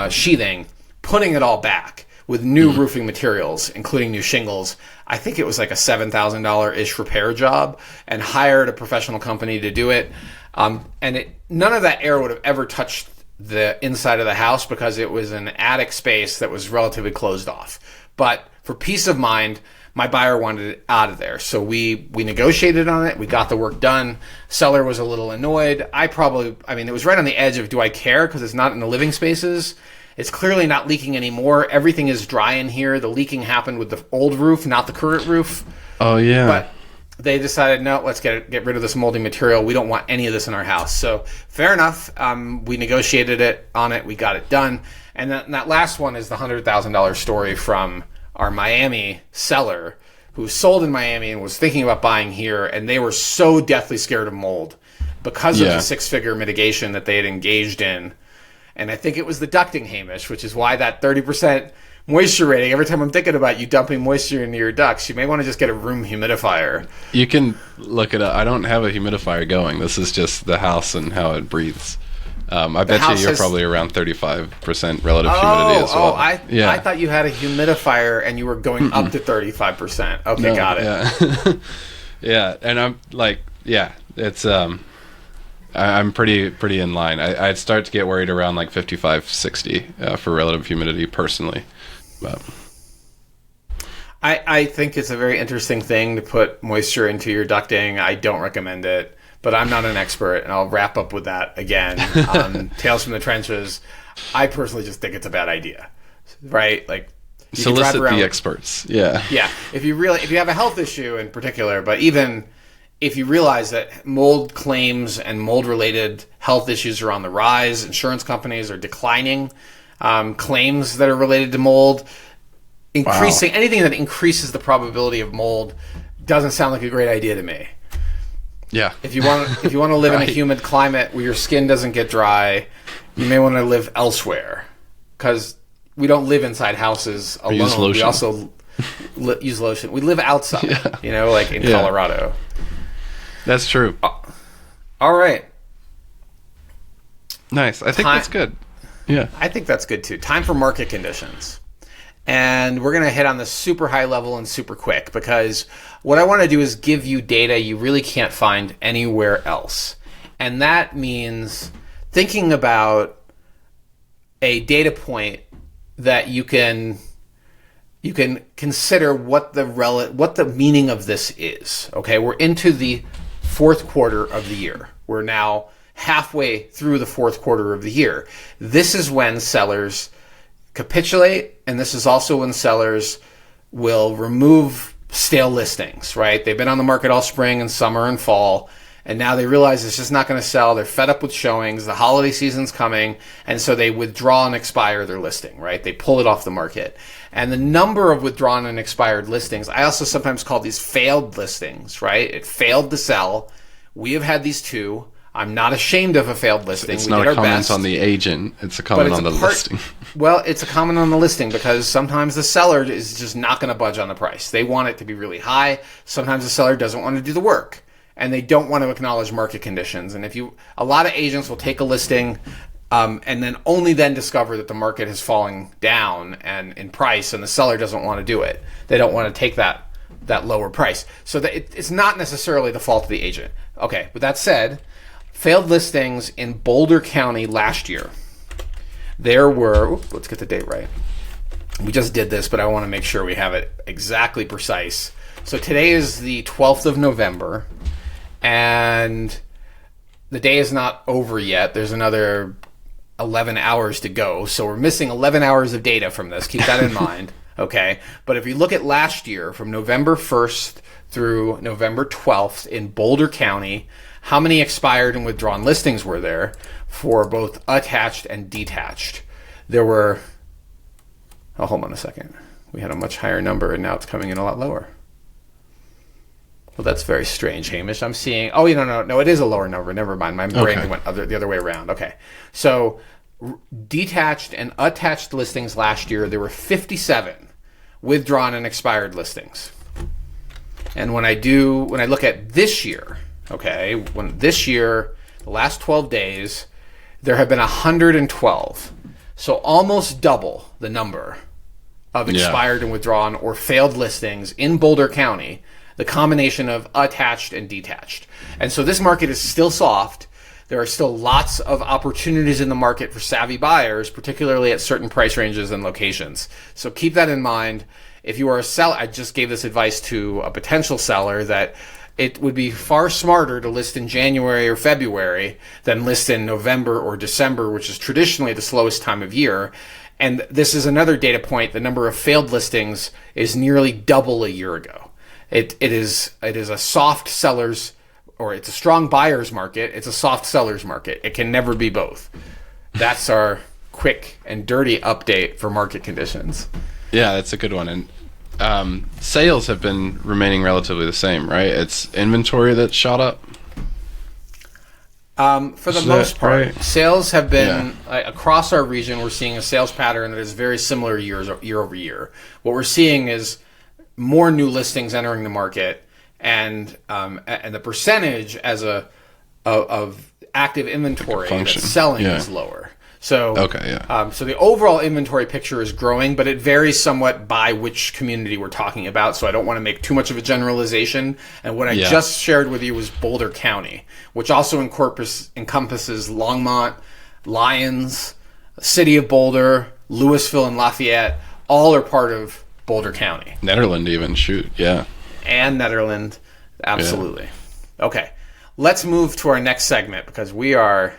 A: sheathing, putting it all back with new roofing materials, including new shingles. I think it was like a $7,000-ish repair job, and hired a professional company to do it. And none of that air would have ever touched the inside of the house because it was an attic space that was relatively closed off. But for peace of mind, my buyer wanted it out of there. So we negotiated on it. We got the work done. Seller was a little annoyed. It was right on the edge of, do I care? Because it's not in the living spaces. It's clearly not leaking anymore. Everything is dry in here. The leaking happened with the old roof, not the current roof.
B: Oh, yeah.
A: But they decided, no, let's get rid of this moldy material. We don't want any of this in our house. So fair enough. We negotiated on it. We got it done. And that last one is the $100,000 story from our Miami seller who sold in Miami and was thinking about buying here, and they were so deathly scared of mold because of the 6-figure mitigation that they had engaged in. And I think it was the ducting, Hamish, which is why that 30% moisture rating, every time I'm thinking about you dumping moisture into your ducts, you may want to just get a room humidifier.
B: You can look it up. I don't have a humidifier going. This is just the house and how it breathes. I bet you're probably around 35% relative humidity as well.
A: I thought you had a humidifier and you were going up to 35%. Okay, no, got it.
B: Yeah. Yeah, and I'm like, it's I'm pretty in line. I'd start to get worried around like 55, 60 for relative humidity personally. But
A: I think it's a very interesting thing to put moisture into your ducting. I don't recommend it. But I'm not an expert, and I'll wrap up with that again. Tales from the trenches. I personally just think it's a bad idea, right? Like,
B: solicit the experts. Yeah.
A: Yeah. If you have a health issue in particular, but even if you realize that mold claims and mold-related health issues are on the rise, insurance companies are declining claims that are related to mold, anything that increases the probability of mold doesn't sound like a great idea to me.
B: Yeah.
A: If you want to live in a humid climate where your skin doesn't get dry, you may want to live elsewhere, because we don't live inside houses alone.
B: Use lotion.
A: We also use lotion. We live outside, like in Colorado.
B: That's true.
A: All right.
B: Nice. I think that's good. Yeah.
A: I think that's good too. Time for market conditions. And we're going to hit on this super high level and super quick, because what I want to do is give you data you really can't find anywhere else. And that means thinking about a data point that you can consider what the meaning of this is. Okay, we're into the fourth quarter of the year. We're now halfway through the fourth quarter of the year. This is when sellers capitulate, and this is also when sellers will remove stale listings, right? They've been on the market all spring and summer and fall, and now they realize it's just not going to sell. They're fed up with showings. The holiday season's coming, and so they withdraw and expire their listing, right? They pull it off the market. And the number of withdrawn and expired listings, I also sometimes call these failed listings, right? It failed to sell. We have had these too. I'm not ashamed of a failed listing.
B: It's not a comment on the agent. It's a comment on the listing.
A: Well, it's a comment on the listing because sometimes the seller is just not going to budge on the price. They want it to be really high. Sometimes the seller doesn't want to do the work, and they don't want to acknowledge market conditions. And a lot of agents will take a listing and then only then discover that the market is falling down and in price, and the seller doesn't want to do it. They don't want to take that lower price. So it's not necessarily the fault of the agent. Okay, with that said, failed listings in Boulder County last year. There were, let's get the date right. We just did this, but I want to make sure we have it exactly precise. So today is the 12th of November, and the day is not over yet. There's another 11 hours to go, so we're missing 11 hours of data from this. Keep that in mind. Okay, but if you look at last year, from November 1st through November 12th in Boulder County, how many expired and withdrawn listings were there for both attached and detached? There were, oh, hold on a second. We had a much higher number, and now it's coming in a lot lower. Well, that's very strange, Hamish. I'm seeing, oh, no, it is a lower number. Never mind. My brain went the other way around. Okay, so detached and attached listings last year, there were 57 withdrawn and expired listings. And when I look at this year, okay, the last 12 days, there have been 112. So almost double the number of expired and withdrawn or failed listings in Boulder County, the combination of attached and detached. And so this market is still soft. There are still lots of opportunities in the market for savvy buyers, particularly at certain price ranges and locations. So keep that in mind. If you are a seller, I just gave this advice to a potential seller that it would be far smarter to list in January or February than list in November or December, which is traditionally the slowest time of year. And this is another data point. The number of failed listings is nearly double a year ago. It is a soft seller's, or it's a strong buyer's market. It's a soft seller's market. It can never be both. That's our quick and dirty update for market conditions.
B: Yeah, that's a good one. And sales have been remaining relatively the same, right? It's inventory that's shot up.
A: For the most part, right? Sales have been across our region. We're seeing a sales pattern that is very similar year over year. What we're seeing is more new listings entering the market, and the percentage of active inventory that's selling is lower. So so the overall inventory picture is growing, but it varies somewhat by which community we're talking about. So I don't want to make too much of a generalization. And what I just shared with you was Boulder County, which also encompasses Longmont, Lyons, City of Boulder, Louisville, and Lafayette. All are part of Boulder County.
B: Nederland even,
A: And Nederland, absolutely. Yeah. Okay, let's move to our next segment because we are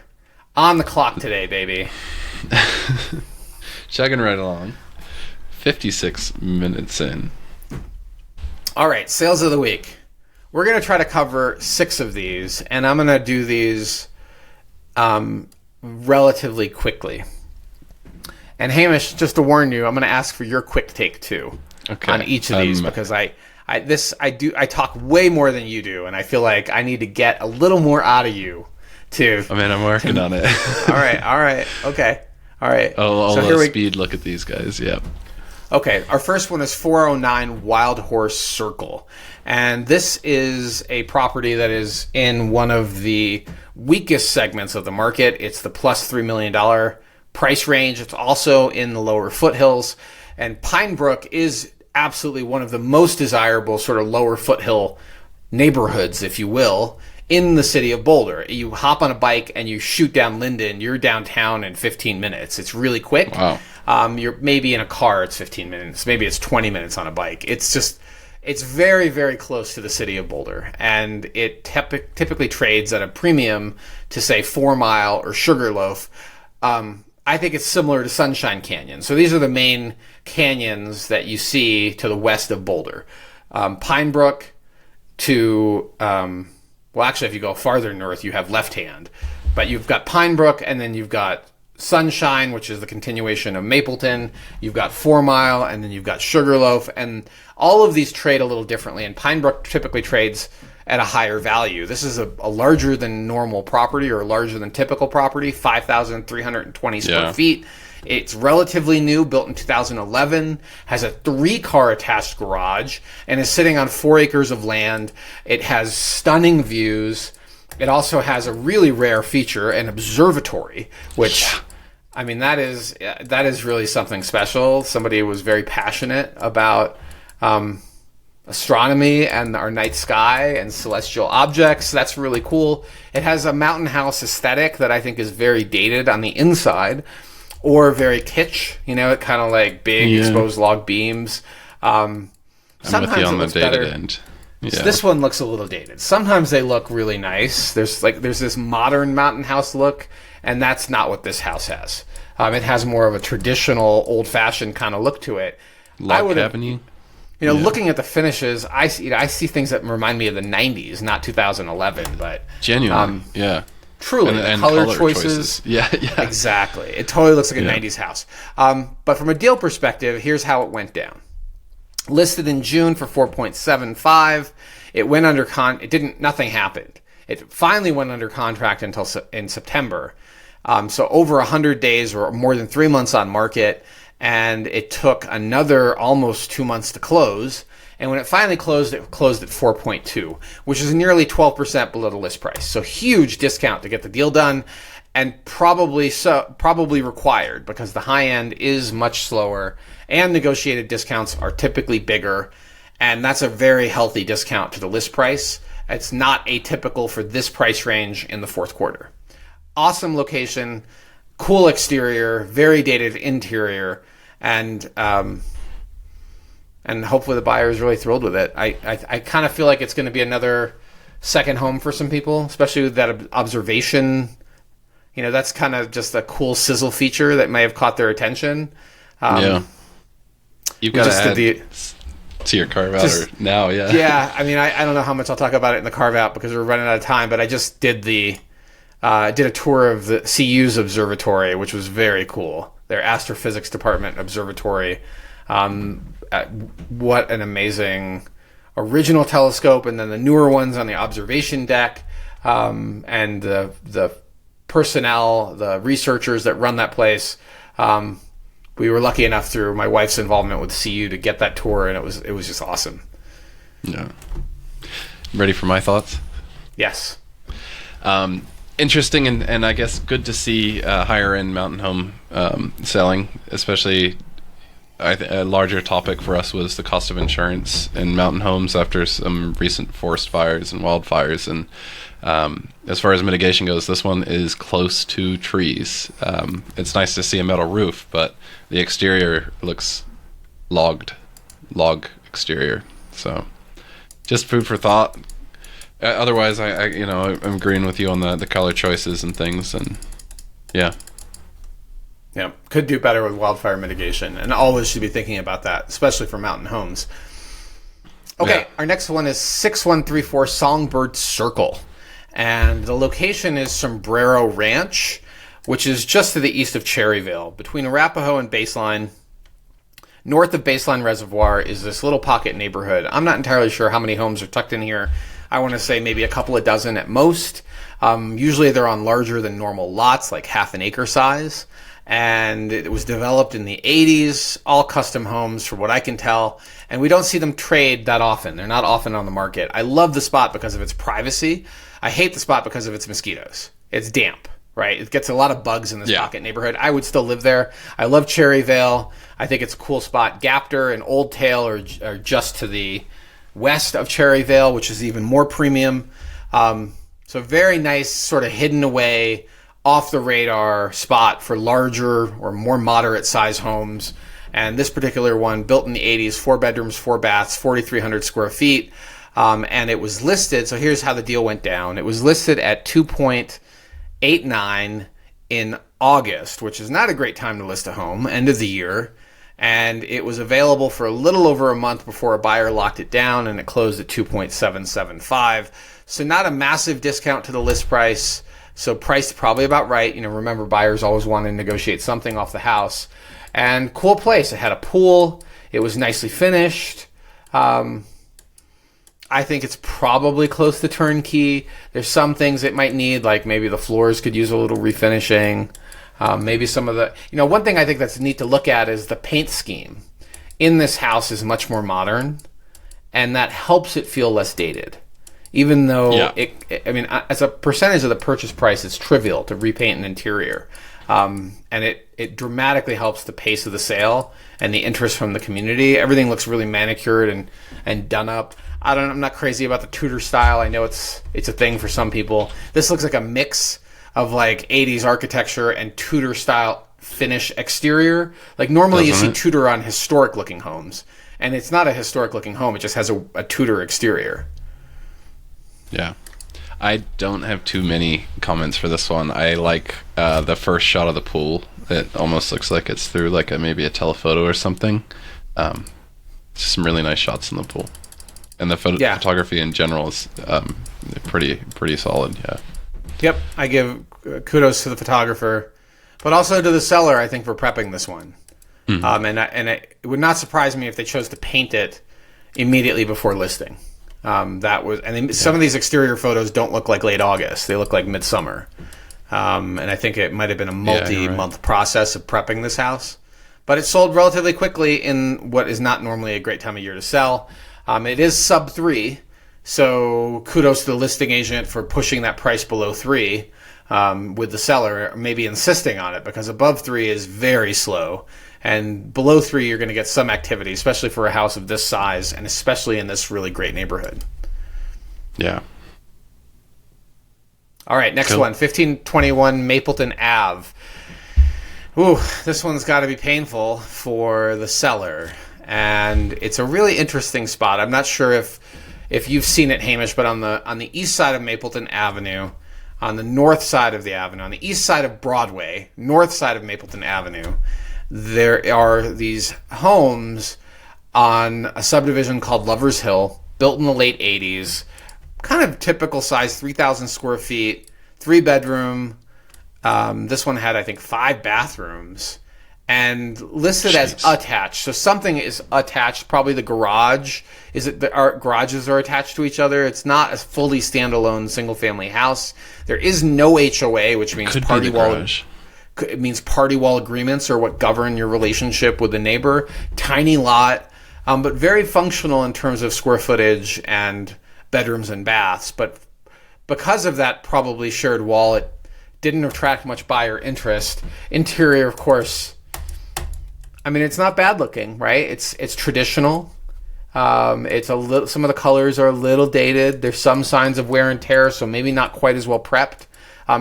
A: on the clock today, baby.
B: Chugging right along. 56 minutes in.
A: All right, sales of the week. We're going to try to cover 6 of these, and I'm going to do these relatively quickly. And Hamish, just to warn you, I'm going to ask for your quick take too on each of these because I talk way more than you do, and I feel like I need to get a little more out of you.
B: I'm working on it.
A: All right. Okay. All right.
B: I'll speed look at these guys. Yep.
A: Okay. Our first one is 409 Wild Horse Circle. And this is a property that is in one of the weakest segments of the market. It's the plus $3 million price range. It's also in the lower foothills. And Pine Brook is absolutely one of the most desirable sort of lower foothill neighborhoods, if you will, in the city of Boulder. You hop on a bike and you shoot down Linden. You're downtown in 15 minutes. It's really quick.
B: Wow.
A: You're maybe in a car, it's 15 minutes. Maybe it's 20 minutes on a bike. It's very, very close to the city of Boulder. And it typically trades at a premium to, say, 4 Mile or Sugarloaf. I think it's similar to Sunshine Canyon. So these are the main canyons that you see to the west of Boulder. Pine Brook to... well, actually, if you go farther north, you have Left Hand. But you've got Pine Brook, and then you've got Sunshine, which is the continuation of Mapleton. You've got 4 Mile, and then you've got Sugarloaf. And all of these trade a little differently. And Pine Brook typically trades at a higher value. This is a larger than normal property or larger than typical property, 5,320 square feet. It's relatively new, built in 2011, has a 3-car attached garage, and is sitting on 4 acres of land. It has stunning views. It also has a really rare feature, an observatory, which, I mean, that is really something special. Somebody was very passionate about astronomy and our night sky and celestial objects. That's really cool. It has a mountain house aesthetic that I think is very dated on the inside, or very kitsch, it kind of like big exposed log beams.
B: I'm with you on the dated end.
A: Yeah. So this one looks a little dated. Sometimes they look really nice. There's this modern mountain house look, and that's not what this house has. It has more of a traditional, old-fashioned kind of look to it.
B: log cabin-y.
A: Looking at the finishes, I see things that remind me of the 90s, not 2011, but
B: genuine, yeah.
A: Truly, and color choices.
B: Yeah.
A: Exactly. It totally looks like a 90s house. But from a deal perspective, here's how it went down. Listed in June for 4.75. It went under nothing happened. It finally went under contract until in September. So over 100 days or more than 3 months on market. And it took another almost 2 months to close. And when it finally closed, it closed at 4.2, which is nearly 12% below the list price. So huge discount to get the deal done, and probably required because the high end is much slower and negotiated discounts are typically bigger. And that's a very healthy discount to the list price. It's not atypical for this price range in the fourth quarter. Awesome location, cool exterior, very dated interior, and hopefully the buyer is really thrilled with it. I kind of feel like it's going to be another second home for some people, especially with that observation. That's kind of just a cool sizzle feature that may have caught their attention.
B: You've got to add to your carve-out now, yeah.
A: Yeah, I don't know how much I'll talk about it in the carve-out because we're running out of time, but I just did a tour of the CU's observatory, which was very cool. Their astrophysics department observatory. What an amazing original telescope, and then the newer ones on the observation deck, and the personnel, the researchers that run that place. We were lucky enough through my wife's involvement with CU to get that tour, and it was just awesome.
B: Yeah. Ready for my thoughts?
A: Yes.
B: Interesting, and I guess good to see higher end mountain home selling, especially. A larger topic for us was the cost of insurance in mountain homes after some recent forest fires and wildfires. And as far as mitigation goes, this one is close to trees. It's nice to see a metal roof, but the exterior looks log exterior. So just food for thought. Otherwise, I'm agreeing with you on the color choices and things, and yeah.
A: Yeah, could do better with wildfire mitigation, and always should be thinking about that, especially for mountain homes. Okay, yeah. Our next one is 6134 Songbird Circle, and the location is Sombrero Ranch, which is just to the east of Cherryvale, between Arapahoe and Baseline. North of Baseline Reservoir is this little pocket neighborhood. I'm not entirely sure how many homes are tucked in here. I want to say maybe a couple of dozen at most. Usually they're on larger than normal lots, like half an acre size. And it was developed in the 80s, all custom homes from what I can tell. And we don't see them trade that often. They're not often on the market. I love the spot because of its privacy. I hate the spot because of its mosquitoes. It's damp, right? It gets a lot of bugs in this pocket neighborhood. I would still live there. I love Cherryvale. I think it's a cool spot. Gapter and Old Tail are just to the west of Cherryvale, which is even more premium. So very nice, sort of hidden away, off the radar spot for larger or more moderate size homes. And this particular one, built in the 80s, 4 bedrooms, 4 baths, 4,300 square feet. And it was listed, so here's how the deal went down. It was listed at 2.89 in August, which is not a great time to list a home, end of the year. And it was available for a little over a month before a buyer locked it down, and it closed at 2.775. So not a massive discount to the list price. So priced probably about right. Remember, buyers always want to negotiate something off the house. And cool place. It had a pool. It was nicely finished. I think it's probably close to turnkey. There's some things it might need, like maybe the floors could use a little refinishing. Maybe some of the... one thing I think that's neat to look at is the paint scheme in this house is much more modern, and that helps it feel less dated. Even though, as a percentage of the purchase price, it's trivial to repaint an interior. And it dramatically helps the pace of the sale and the interest from the community. Everything looks really manicured and done up. I'm not crazy about the Tudor style. I know it's a thing for some people. This looks like a mix of like 80s architecture and Tudor style finish exterior. Like normally you see Tudor on historic looking homes, and it's not a historic looking home. It just has a Tudor exterior.
B: Yeah. I don't have too many comments for this one. I like the first shot of the pool. It almost looks like it's through like maybe a telephoto or something. Just some really nice shots in the pool, and the photography in general is pretty solid. Yeah.
A: Yep, I give kudos to the photographer, but also to the seller, I think, for prepping this one. And it would not surprise me if they chose to paint it immediately before listing. Some of these exterior photos don't look like late August; they look like midsummer. And I think it might have been a multi-month process of prepping this house, but it sold relatively quickly in what is not normally a great time of year to sell. It is sub 3. So kudos to the listing agent for pushing that price below 3 with the seller, maybe insisting on it, because above 3 is very slow. And below 3, you're going to get some activity, especially for a house of this size and especially in this really great neighborhood.
B: Yeah.
A: All right, next one, 1521 Mapleton Ave. Ooh, this one's got to be painful for the seller. And it's a really interesting spot. I'm not sure if you've seen it, Hamish, but on the east side of Mapleton Avenue, on the north side of the avenue, on the east side of Broadway, north side of Mapleton Avenue, there are these homes on a subdivision called Lover's Hill, built in the late 80s, kind of typical size, 3,000 square feet, 3-bedroom. This one had, I think, 5 bathrooms. And listed as attached. So something is attached, probably the garage. Our garages are attached to each other. It's not a fully standalone single-family house. There is no HOA, which means party wall. It means party wall agreements are what govern your relationship with the neighbor. Tiny lot, but very functional in terms of square footage and bedrooms and baths. But because of that probably shared wall, it didn't attract much buyer interest. Interior, of course, I mean, it's not bad looking, right? It's traditional. It's a little. Some of the colors are a little dated. There's some signs of wear and tear, so maybe not quite as well prepped.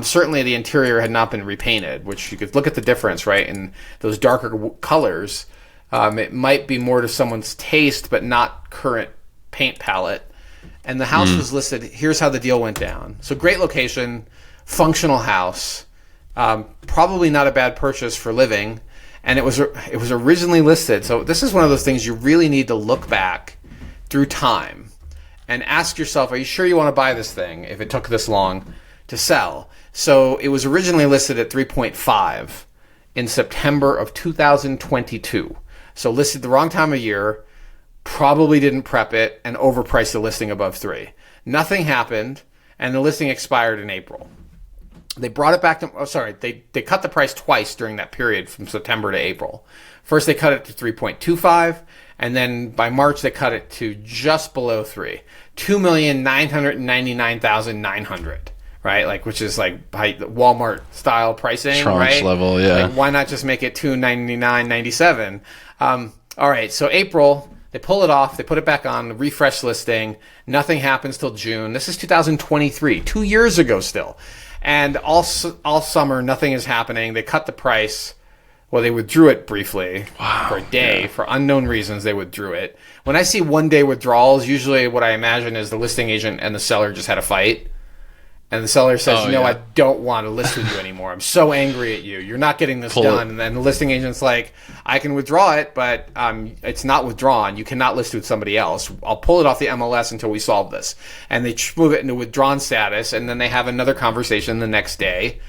A: Certainly, the interior had not been repainted, which you could look at the difference, right? In those darker colors, it might be more to someone's taste, but not current paint palette. And the house was listed. Here's how the deal went down. So great location, functional house, probably not a bad purchase for living. And it was originally listed. So this is one of those things you really need to look back through time and ask yourself, are you sure you want to buy this thing if it took this long to sell? So it was originally listed at 3.5 in September of 2022. So listed the wrong time of year, probably didn't prep it, and overpriced the listing above 3. Nothing happened, and the listing expired in April. They brought it back to, they cut the price twice during that period from September to April. First, they cut it to 3.25, and then by March, they cut it to just below 3, 2,999,900, right? Like, which is like Walmart style pricing,
B: tranche
A: right?
B: level, yeah.
A: Like, why not just make it 299.97? All right, so April, they pull it off, they put it back on, refresh listing. Nothing happens till June. This is 2023, 2 years ago still. And all summer, nothing is happening. They cut the price. Well, they withdrew it briefly for a day. Yeah. For unknown reasons, they withdrew it. When I see one-day withdrawals, usually what I imagine is the listing agent and the seller just had a fight. And the seller says, I don't want to list with you anymore. I'm so angry at you. You're not getting this done. And then the listing agent's like, I can withdraw it, but it's not withdrawn. You cannot list with somebody else. I'll pull it off the MLS until we solve this. And they move it into withdrawn status, and then they have another conversation the next day.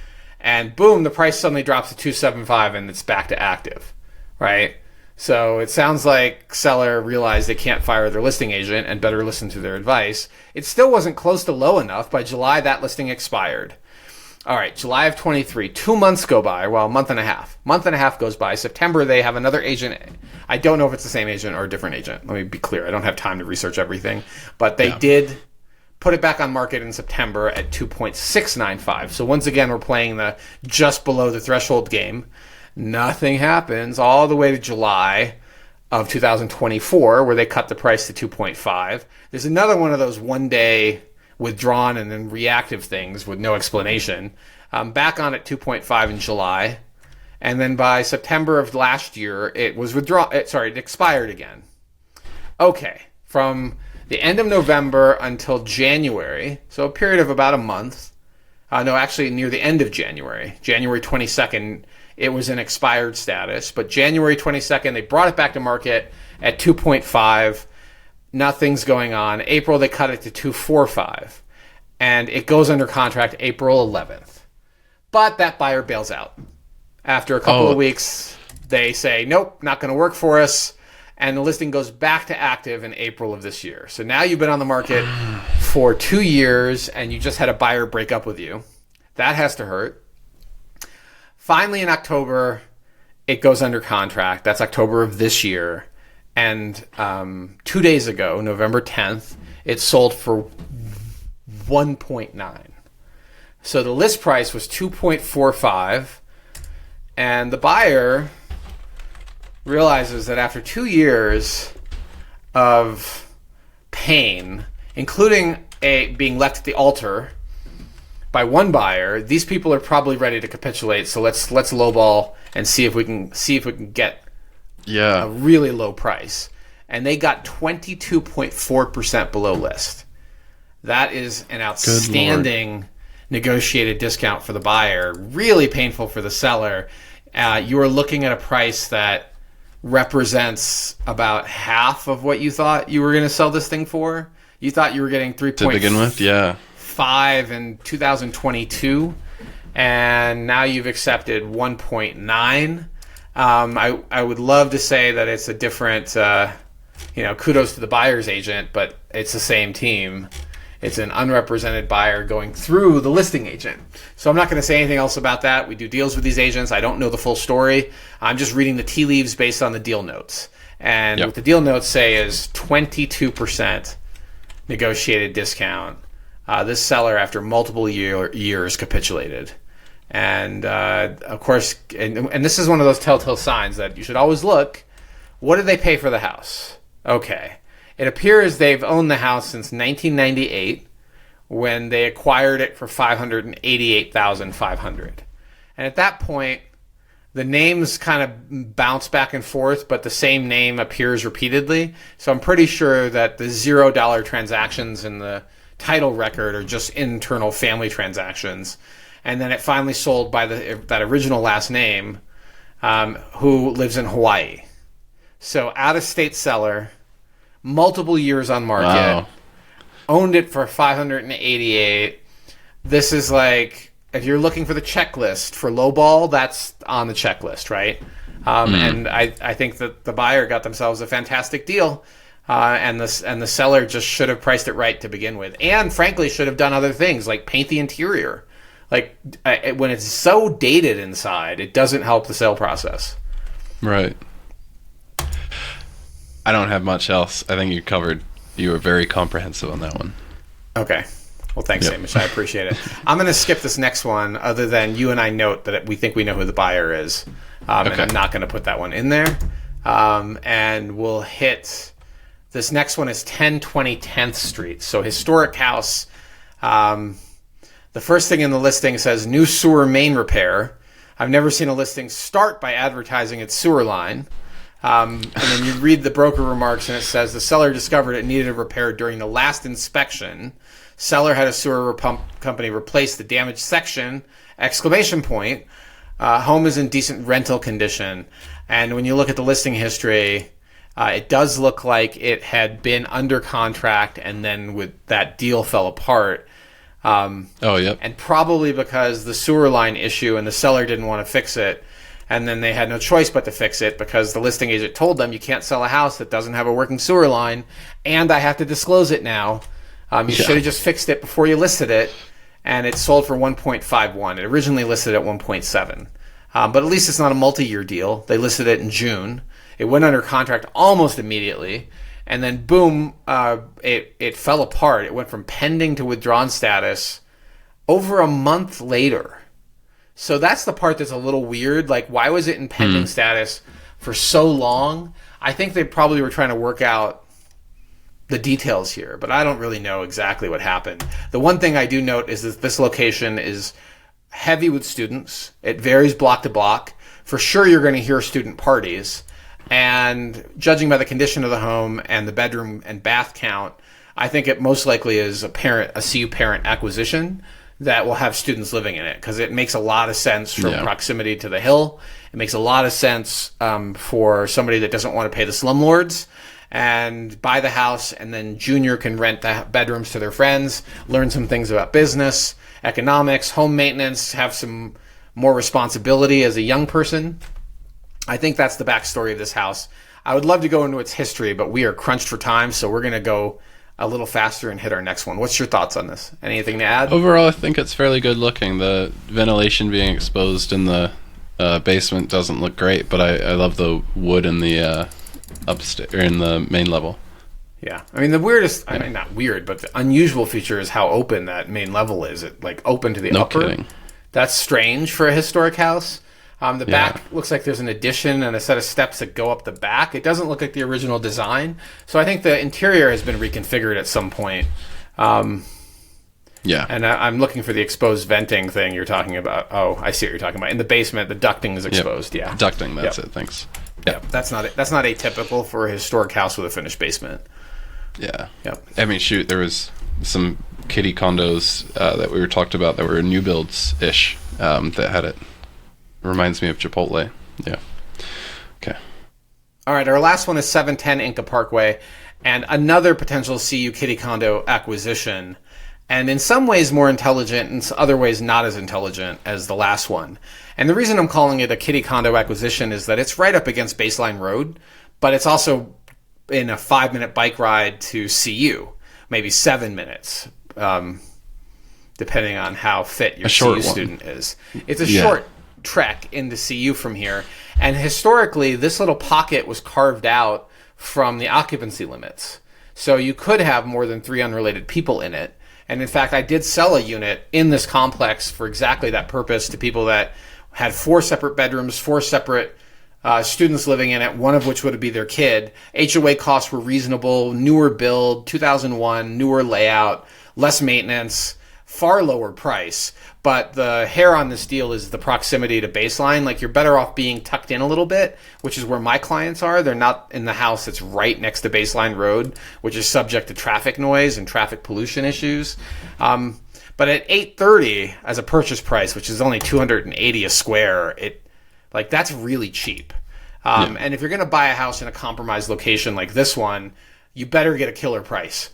A: And boom, the price suddenly drops to 275, and it's back to active, right? So it sounds like seller realized they can't fire their listing agent and better listen to their advice. It still wasn't close to low enough. By July, that listing expired. All right, July of 23, 2 months go by. Well, a month and a half. Month and a half goes by. September, they have another agent. I don't know if it's the same agent or a different agent. Let me be clear. I don't have time to research everything. But they did put it back on market in September at 2.695. So once again, we're playing the just below the threshold game. Nothing happens all the way to July of 2024, where they cut the price to 2.5. There's another one of those one-day withdrawn and then reactive things with no explanation. Back on at 2.5 in July. And then by September of last year, it was withdrawn. It expired again. Okay, from the end of November until January, so a period of about a month. No, actually near the end of January, January 22nd, it was in expired status. But January 22nd, they brought it back to market at 2.5. Nothing's going on. April, they cut it to 2.45. And it goes under contract April 11th. But that buyer bails out. After a couple of weeks, they say, nope, not going to work for us. And the listing goes back to active in April of this year. So now you've been on the market for 2 years, and you just had a buyer break up with you. That has to hurt. Finally, in October, it goes under contract. That's October of this year. And 2 days ago, November 10th, it sold for 1.9. So the list price was 2.45, and the buyer realizes that after 2 years of pain, including being left at the altar by one buyer, these people are probably ready to capitulate. So let's lowball and see if we can get a really low price. And they got 22.4% below list. That is an outstanding negotiated discount for the buyer. Really painful for the seller. You are looking at a price that represents about half of what you thought you were going to sell this thing for. You thought you were getting 3.5
B: to begin with,
A: in 2022, and now you've accepted 1.9. I would love to say that it's a different, kudos to the buyer's agent, but it's the same team. It's an unrepresented buyer going through the listing agent. So I'm not going to say anything else about that. We do deals with these agents. I don't know the full story. I'm just reading the tea leaves based on the deal notes. And what the deal notes say is 22% negotiated discount. This seller, after multiple years, capitulated. And of course, and this is one of those telltale signs that you should always look. What did they pay for the house? Okay. It appears they've owned the house since 1998 when they acquired it for $588,500. And at that point, the names kind of bounce back and forth, but the same name appears repeatedly. So I'm pretty sure that the $0 transactions in the title record are just internal family transactions. And then it finally sold by that original last name, who lives in Hawaii. So out-of-state seller, multiple years on market, owned it for $588. This is like, if you're looking for the checklist for lowball, that's on the checklist, right? And I think that the buyer got themselves a fantastic deal, and the seller just should have priced it right to begin with, and frankly should have done other things like paint the interior. Like when it's so dated inside, it doesn't help the sale process.
B: Right. I don't have much else. I think you were very comprehensive on that one.
A: Okay. Well, thanks, Hamish. I appreciate it. I'm going to skip this next one, other than you and I note that we think we know who the buyer is. And I'm not going to put that one in there. And we'll hit, this next one is 1020 10th Street. So historic house. The first thing in the listing says new sewer main repair. I've never seen a listing start by advertising its sewer line. And then you read the broker remarks, and it says the seller discovered it needed a repair during the last inspection. Seller had a sewer pump company replace the damaged section! Home is in decent rental condition. And when you look at the listing history, it does look like it had been under contract, and then with that deal fell apart. And probably because the sewer line issue and the seller didn't want to fix it. And then they had no choice but to fix it because the listing agent told them you can't sell a house that doesn't have a working sewer line, and I have to disclose it now. You should have just fixed it before you listed it, and it sold for 1.51. It originally listed at 1.7. But at least it's not a multi-year deal. They listed it in June. It went under contract almost immediately, and then boom, it fell apart. It went from pending to withdrawn status over a month later. So that's the part that's a little weird. Like, why was it in pending status for so long? I think they probably were trying to work out the details here, but I don't really know exactly what happened. The one thing I do note is that this location is heavy with students. It varies block to block. For sure, you're going to hear student parties. And judging by the condition of the home and the bedroom and bath count, I think it most likely is a CU parent acquisition that will have students living in it, because it makes a lot of sense from proximity to the hill. It makes a lot of sense for somebody that doesn't want to pay the slumlords and buy the house, and then Junior can rent the bedrooms to their friends, learn some things about business, economics, home maintenance, have some more responsibility as a young person. I think that's the backstory of this house. I would love to go into its history, but we are crunched for time, so we're going to go a little faster and hit our next one. What's your thoughts on this? Anything to add?
B: Overall, I think it's fairly good looking. The ventilation being exposed in the basement doesn't look great, but I love the wood in the upstairs, or in the main level.
A: Yeah, I mean the weirdest, I mean not weird, but the unusual feature is how open that main level is. It like open to the upper.
B: Kidding.
A: That's strange for a historic house. The back looks like there's an addition and a set of steps that go up the back. It doesn't look like the original design. So I think the interior has been reconfigured at some point.
B: Yeah.
A: And I'm looking for the exposed venting thing you're talking about. Oh, I see what you're talking about. In the basement, the ducting is exposed.
B: Yep.
A: Yeah.
B: Ducting, that's it. Thanks.
A: Yep. That's not atypical for a historic house with a finished basement.
B: Yeah.
A: Yep.
B: I mean, shoot, there was some kiddie condos that we were talked about that were new builds-ish that had it. Reminds me of Chipotle. Yeah. Okay.
A: All right. Our last one is 710 Inca Parkway, and another potential CU kiddie condo acquisition. And in some ways more intelligent, and in other ways not as intelligent as the last one. And the reason I'm calling it a kiddie condo acquisition is that it's right up against Baseline Road, but it's also in a 5-minute bike ride to CU, maybe 7 minutes, depending on how fit your CU student is. It's a short trek into CU from here. And historically, this little pocket was carved out from the occupancy limits. So you could have more than 3 unrelated people in it. And in fact, I did sell a unit in this complex for exactly that purpose to people that had 4 separate bedrooms, 4 separate students living in it, one of which would be their kid. HOA costs were reasonable, newer build, 2001, newer layout, less maintenance, far lower price. But the hair on this deal is the proximity to Baseline. Like, you're better off being tucked in a little bit, which is where my clients are. They're not in the house that's right next to Baseline Road, which is subject to traffic noise and traffic pollution issues. But at $830 as a purchase price, which is only $280 a square, that's really cheap. And if you're going to buy a house in a compromised location like this one, you better get a killer price.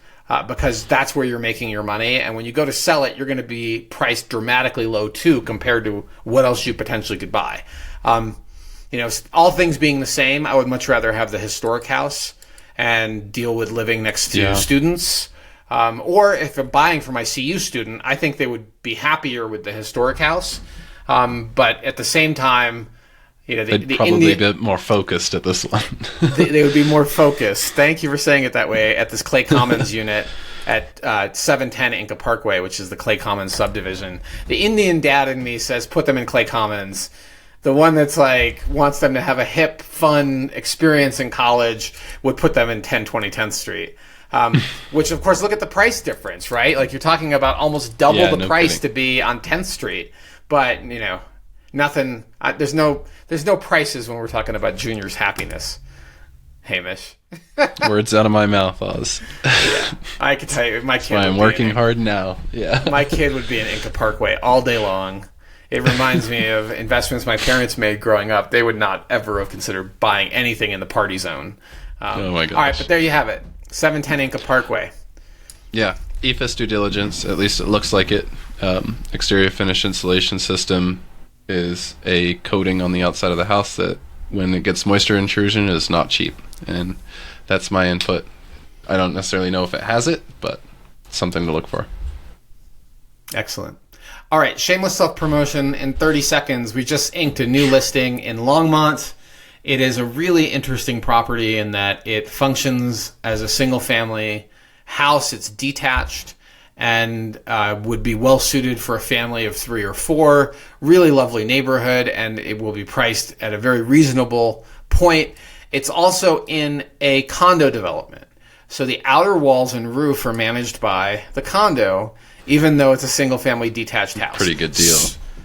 A: Because that's where you're making your money. And when you go to sell it, you're going to be priced dramatically low too compared to what else you potentially could buy. All things being the same, I would much rather have the historic house and deal with living next to students. Or if I'm buying for my CU student, I think they would be happier with the historic house. But at the same time,
B: they'd probably be a bit more focused at this one.
A: they would be more focused. Thank you for saying it that way. At this Clay Commons unit at 710 Inca Parkway, which is the Clay Commons subdivision. The Indian dad in me says put them in Clay Commons. The one that's wants them to have a hip, fun experience in college would put them in 1020 10th Street. Which, of course, look at the price difference, right? Like, you're talking about almost double the price to be on 10th Street. But, nothing. There's no prices when we're talking about Junior's happiness, Hamish.
B: Words out of my mouth, Oz.
A: Yeah, I can tell you, my kid.
B: That's why I'm working hard now. Yeah,
A: my kid would be in Inca Parkway all day long. It reminds me of investments my parents made growing up. They would not ever have considered buying anything in the party zone.
B: Oh my gosh!
A: All right, but there you have it. 710 Inca Parkway.
B: Yeah, EFIS due diligence. At least it looks like it. Exterior finish insulation system is a coating on the outside of the house that, when it gets moisture intrusion, is not cheap. And that's my input. I don't necessarily know if it has it, but it's something to look for.
A: Excellent. All right, shameless self-promotion in 30 seconds. We just inked a new listing in Longmont. It is a really interesting property in that it functions as a single-family house. It's detached and would be well suited for a family of 3 or 4. Really lovely neighborhood, and it will be priced at a very reasonable point. It's also in a condo development. So the outer walls and roof are managed by the condo, even though it's a single-family detached house.
B: Pretty good deal.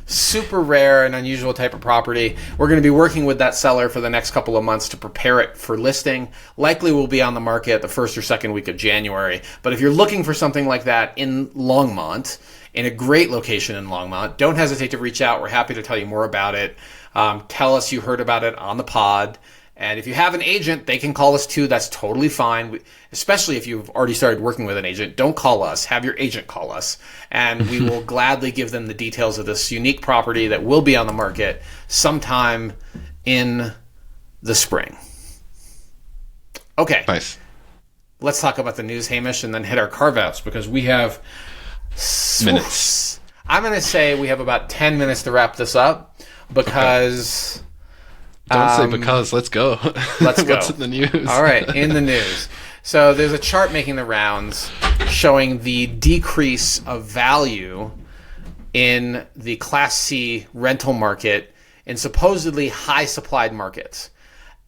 A: super rare and unusual type of property. We're going to be working with that seller for the next couple of months to prepare it for listing. Likely will be on the market the first or second week of January. But if you're looking for something like that in Longmont, in a great location in Longmont, don't hesitate to reach out. We're happy to tell you more about it. Tell us you heard about it on the pod. And if you have an agent, they can call us too. That's totally fine. Especially if you've already started working with an agent, don't call us. Have your agent call us. And we will gladly give them the details of this unique property that will be on the market sometime in the spring. Okay.
B: Nice.
A: Let's talk about the news, Hamish, and then hit our carve-outs because we have
B: minutes.
A: I'm going to say we have about 10 minutes to wrap this up because...
B: Okay. Don't say because. Let's go.
A: Let's go.
B: What's in the news?
A: All right, in the news. So there's a chart making the rounds showing the decrease of value in the Class C rental market in supposedly high-supplied markets.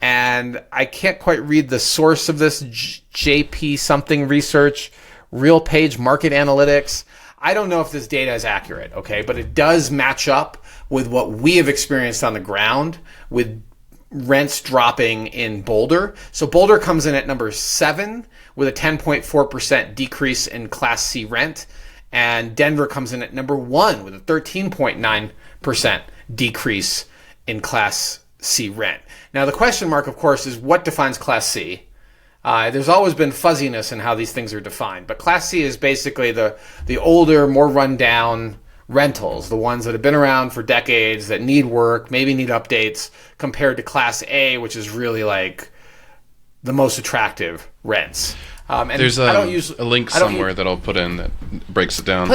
A: And I can't quite read the source of this JP something research, Real Page Market Analytics. I don't know if this data is accurate, okay? But it does match up with what we have experienced on the ground with rents dropping in Boulder. So Boulder comes in at number 7 with a 10.4% decrease in Class C rent. And Denver comes in at number 1 with a 13.9% decrease in Class C rent. Now, the question mark, of course, is what defines Class C? There's always been fuzziness in how these things are defined. But Class C is basically the older, more run-down rentals, the ones that have been around for decades, that need work, maybe need updates, compared to Class A, which is really like the most attractive rents. And
B: there's a link somewhere that I'll put in that breaks it down.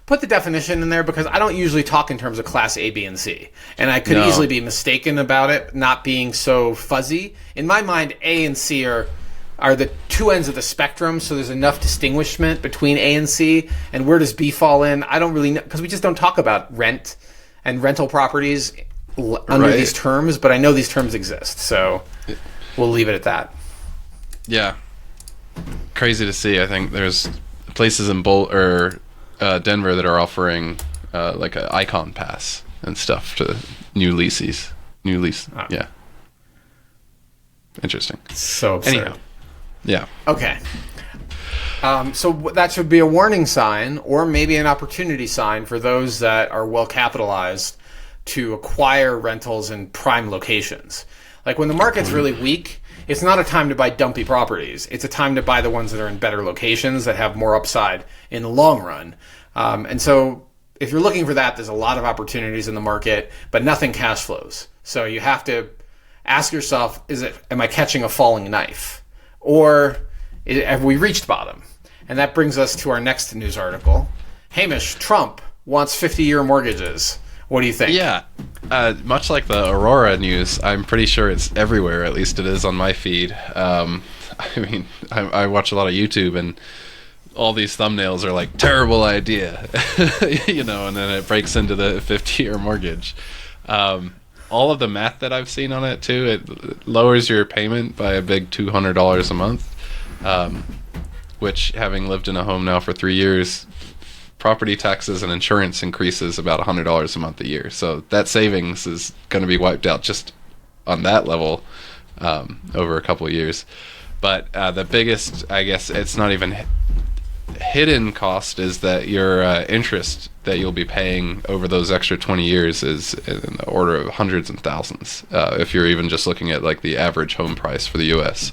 A: Put the definition in there because I don't usually talk in terms of Class A, B, and C. And I could easily be mistaken about it not being so fuzzy. In my mind, A and C are the two ends of the spectrum, so there's enough distinguishment between A and C. And where does B fall in? I don't really know, because we just don't talk about rent and rental properties under these terms, but I know these terms exist, so we'll leave it at that.
B: Yeah. Crazy to see. I think there's places in Denver that are offering like an icon pass and stuff to new leases. Yeah. Interesting.
A: So absurd.
B: Anyhow. Yeah.
A: Okay. So that should be a warning sign or maybe an opportunity sign for those that are well capitalized to acquire rentals in prime locations. Like when the market's really weak, it's not a time to buy dumpy properties. It's a time to buy the ones that are in better locations that have more upside in the long run. And so if you're looking for that, there's a lot of opportunities in the market, but nothing cash flows. So you have to ask yourself, am I catching a falling knife? Or have we reached bottom? And that brings us to our next news article. Hamish, Trump wants 50-year mortgages. What do you think?
B: Yeah. Much like the Aurora news, I'm pretty sure it's everywhere. At least it is on my feed. I mean, I watch a lot of YouTube, and all these thumbnails are like, terrible idea, and then it breaks into the 50-year mortgage. All of the math that I've seen on it too, it lowers your payment by a big $200 a month, which, having lived in a home now for 3 years, property taxes and insurance increases about $100 a month a year. So that savings is going to be wiped out just on that level over a couple of years. But the biggest, I guess, it's not even hidden cost is that your interest that you'll be paying over those extra 20 years is in the order of hundreds and thousands, if you're even just looking at like the average home price for the U.S.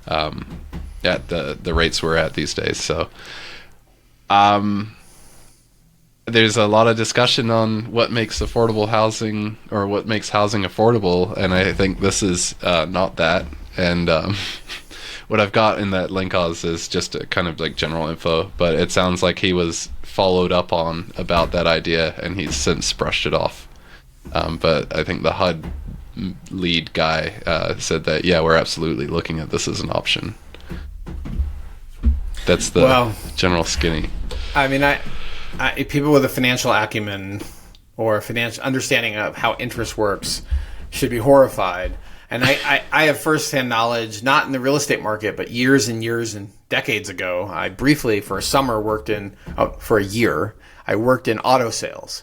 B: At the rates we're at these days. So there's a lot of discussion on what makes affordable housing or what makes housing affordable, and I think this is not that. And what I've got in that link is just a kind of like general info, but it sounds like he was followed up on about that idea and he's since brushed it off. But I think the HUD lead guy said that, yeah, we're absolutely looking at this as an option. That's the general skinny.
A: I mean, I people with a financial acumen or financial understanding of how interest works should be horrified. And I have firsthand knowledge, not in the real estate market, but years and years and decades ago. I briefly, for a summer, for a year, I worked in auto sales.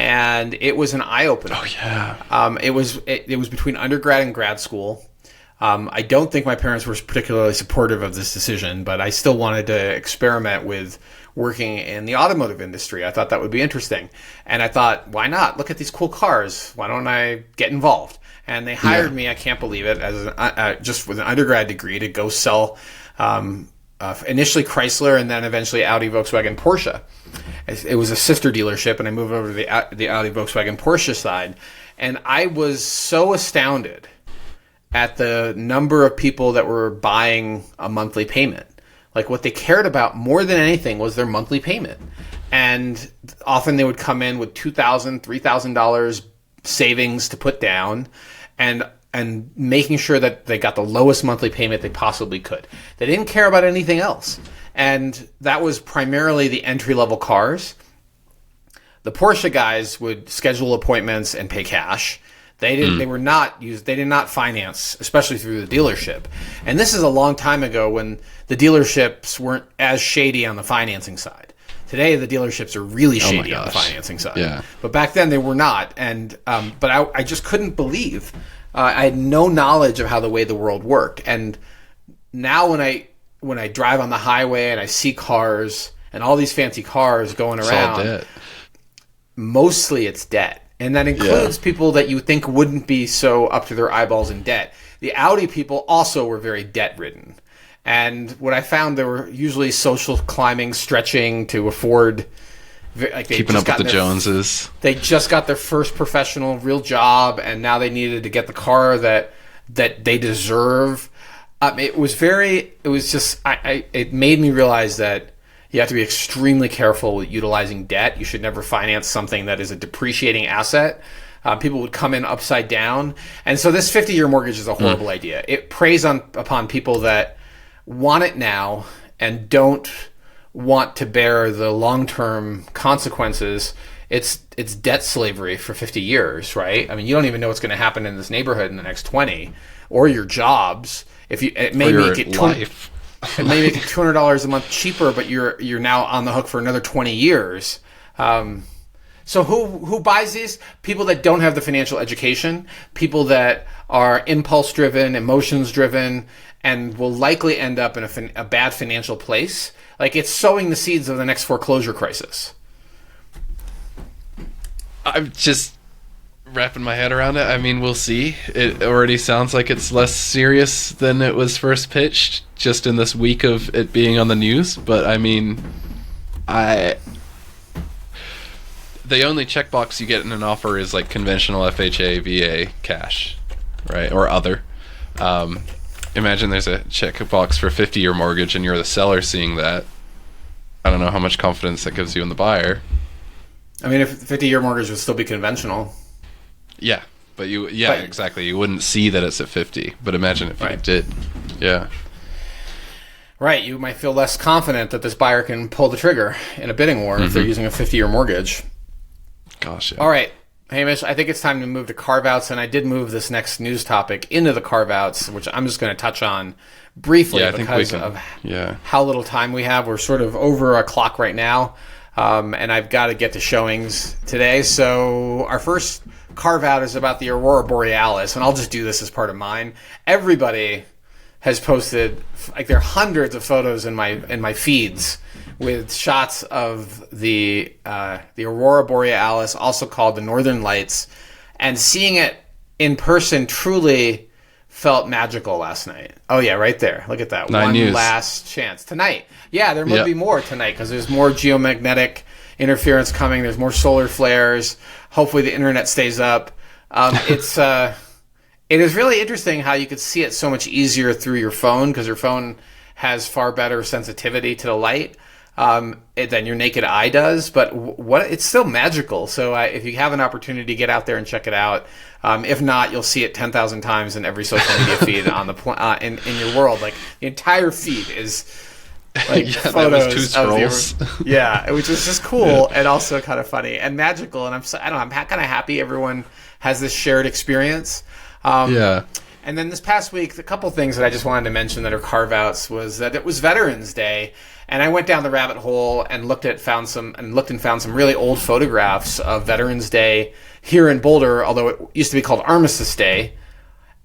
A: and it was an eye opener.
B: Oh yeah.
A: It was between undergrad and grad school. I don't think my parents were particularly supportive of this decision, but I still wanted to experiment with working in the automotive industry. I thought that would be interesting. And I thought, why not? Look at these cool cars. Why don't I get involved? And they hired me, I can't believe it, as just with an undergrad degree to go sell initially Chrysler and then eventually Audi, Volkswagen, Porsche. It was a sister dealership, and I moved over to the Audi, Volkswagen, Porsche side. And I was so astounded at the number of people that were buying a monthly payment. Like, what they cared about more than anything was their monthly payment. And often they would come in with $2,000, $3,000 savings to put down, and making sure that they got the lowest monthly payment they possibly could. They didn't care about anything else. And that was primarily the entry-level cars. The Porsche guys would schedule appointments and pay cash. They did not finance, especially through the dealership. And this is a long time ago when the dealerships weren't as shady on the financing side. Today, the dealerships are really shady on the financing side.
B: Yeah.
A: But back then, they were not. And but I just couldn't believe. I had no knowledge of how the way the world worked. And now when I drive on the highway and I see cars and all these fancy cars going around,
B: all debt.
A: Mostly it's debt. And that includes people that you think wouldn't be so up to their eyeballs in debt. The Audi people also were very debt-ridden. And what I found, they were usually social climbing, stretching to afford... Like
B: keeping up with the Joneses.
A: They just got their first professional real job, and now they needed to get the car that they deserve. It made me realize that you have to be extremely careful with utilizing debt. You should never finance something that is a depreciating asset. People would come in upside down. And so this 50-year mortgage is a horrible idea. It preys upon people that want it now and don't want to bear the long-term consequences. It's debt slavery for 50 years, right? I mean, you don't even know what's going to happen in this neighborhood in the next 20, or your jobs. It may make it $200 a month cheaper, but you're now on the hook for another 20 years. So who buys these? People that don't have the financial education, people that are impulse driven, emotions driven, and will likely end up in a bad financial place. Like, it's sowing the seeds of the next foreclosure crisis.
B: I'm just wrapping my head around it. I mean, we'll see. It already sounds like it's less serious than it was first pitched, just in this week of it being on the news. But I mean, the only checkbox you get in an offer is like conventional FHA, VA, cash, right, or other. Imagine there's a checkbox for 50-year mortgage, and you're the seller seeing that. I don't know how much confidence that gives you in the buyer.
A: I mean, if 50-year mortgage would still be conventional.
B: Yeah, but exactly. You wouldn't see that it's at 50, but imagine if you did. Yeah.
A: Right, you might feel less confident that this buyer can pull the trigger in a bidding war if they're using a 50-year mortgage.
B: Gosh, yeah.
A: All right, Hamish, I think it's time to move to carve-outs, and I did move this next news topic into the carve-outs, which I'm just going to touch on briefly because of how little time we have. We're sort of over a clock right now, and I've got to get to showings today. So our first carve-out is about the Aurora Borealis, and I'll just do this as part of mine. Everybody has posted, like, there are hundreds of photos in my feeds with shots of the Aurora Borealis, also called the Northern Lights, and seeing it in person truly felt magical last night. Oh yeah, right there. Look at that.
B: 9
A: One
B: News.
A: last chance tonight. Yeah, there might be more tonight because there's more geomagnetic interference coming. There's more solar flares. Hopefully the internet stays up. It is really interesting how you could see it so much easier through your phone because your phone has far better sensitivity to the light than your naked eye does. But it's still magical. So if you have an opportunity, get out there and check it out. If not, you'll see it 10,000 times in every social media feed on the in your world. Like, the entire feed is like photos of which is just cool and also kind of funny and magical. And I'm kind of happy everyone has this shared experience. And then this past week, a couple things that I just wanted to mention that are carve-outs was that it was Veterans Day. And I went down the rabbit hole and found some really old photographs of Veterans Day here in Boulder, although it used to be called Armistice Day,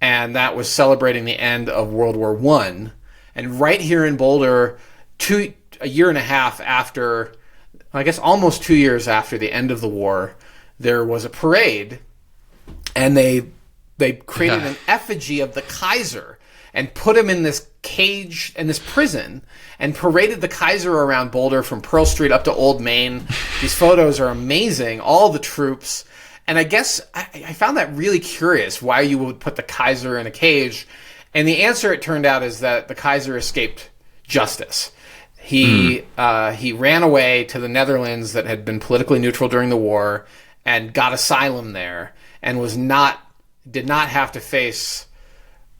A: and that was celebrating the end of World War I. And right here in Boulder, a year and a half after, I guess almost 2 years after the end of the war, there was a parade, and they created an effigy of the Kaiser and put him in this cage, in this prison, and paraded the Kaiser around Boulder from Pearl Street up to Old Main. These photos are amazing, all the troops. And I guess I found that really curious, why you would put the Kaiser in a cage. And the answer, it turned out, is that the Kaiser escaped justice. He ran away to the Netherlands that had been politically neutral during the war and got asylum there, and did not have to face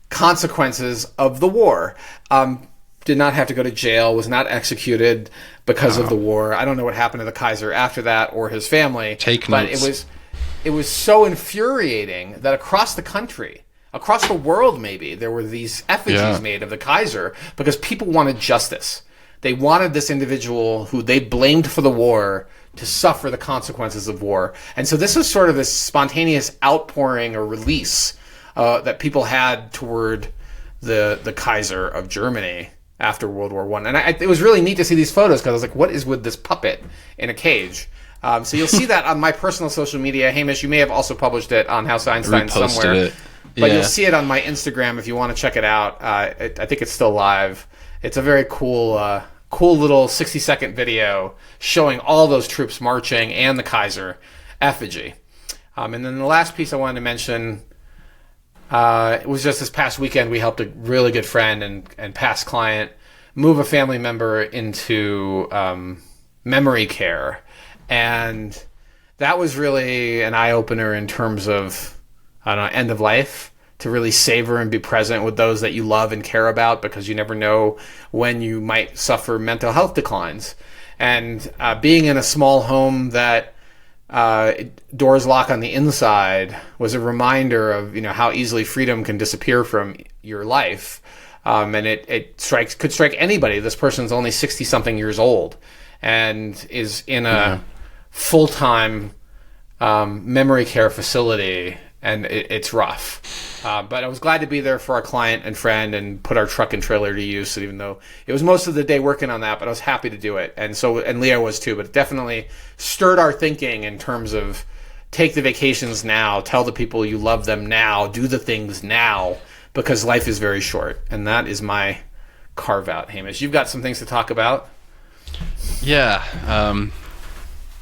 A: consequences of the war. Did not have to go to jail, was not executed because of the war. I don't know what happened to the Kaiser after that or his family.
B: Take notes.
A: But it was so infuriating that across the country, across the world maybe, there were these effigies made of the Kaiser because people wanted justice. They wanted this individual who they blamed for the war to suffer the consequences of war. And so this was sort of this spontaneous outpouring or release that people had toward the Kaiser of Germany after World War I. And it was really neat to see these photos because I was like, what is with this puppet in a cage? So you'll see that on my personal social media. Hamish, you may have also published it on House Einstein somewhere.
B: It.
A: But you'll see it on my Instagram if you want to check it out. I think it's still live. It's a very cool little 60-second video showing all those troops marching and the Kaiser effigy. And then the last piece I wanted to mention, it was just this past weekend we helped a really good friend and past client move a family member into memory care. And that was really an eye-opener in terms of, end of life, to really savor and be present with those that you love and care about, because you never know when you might suffer mental health declines. And being in a small home that doors lock on the inside was a reminder of how easily freedom can disappear from your life. And it could strike anybody. This person's only 60-something years old and is in a full-time memory care facility, and it's rough. But I was glad to be there for our client and friend and put our truck and trailer to use, even though it was most of the day working on that, but I was happy to do it. And Leo was too, but it definitely stirred our thinking in terms of take the vacations now, tell the people you love them now, do the things now, because life is very short. And that is my carve-out, Hamish. You've got some things to talk about?
B: Yeah.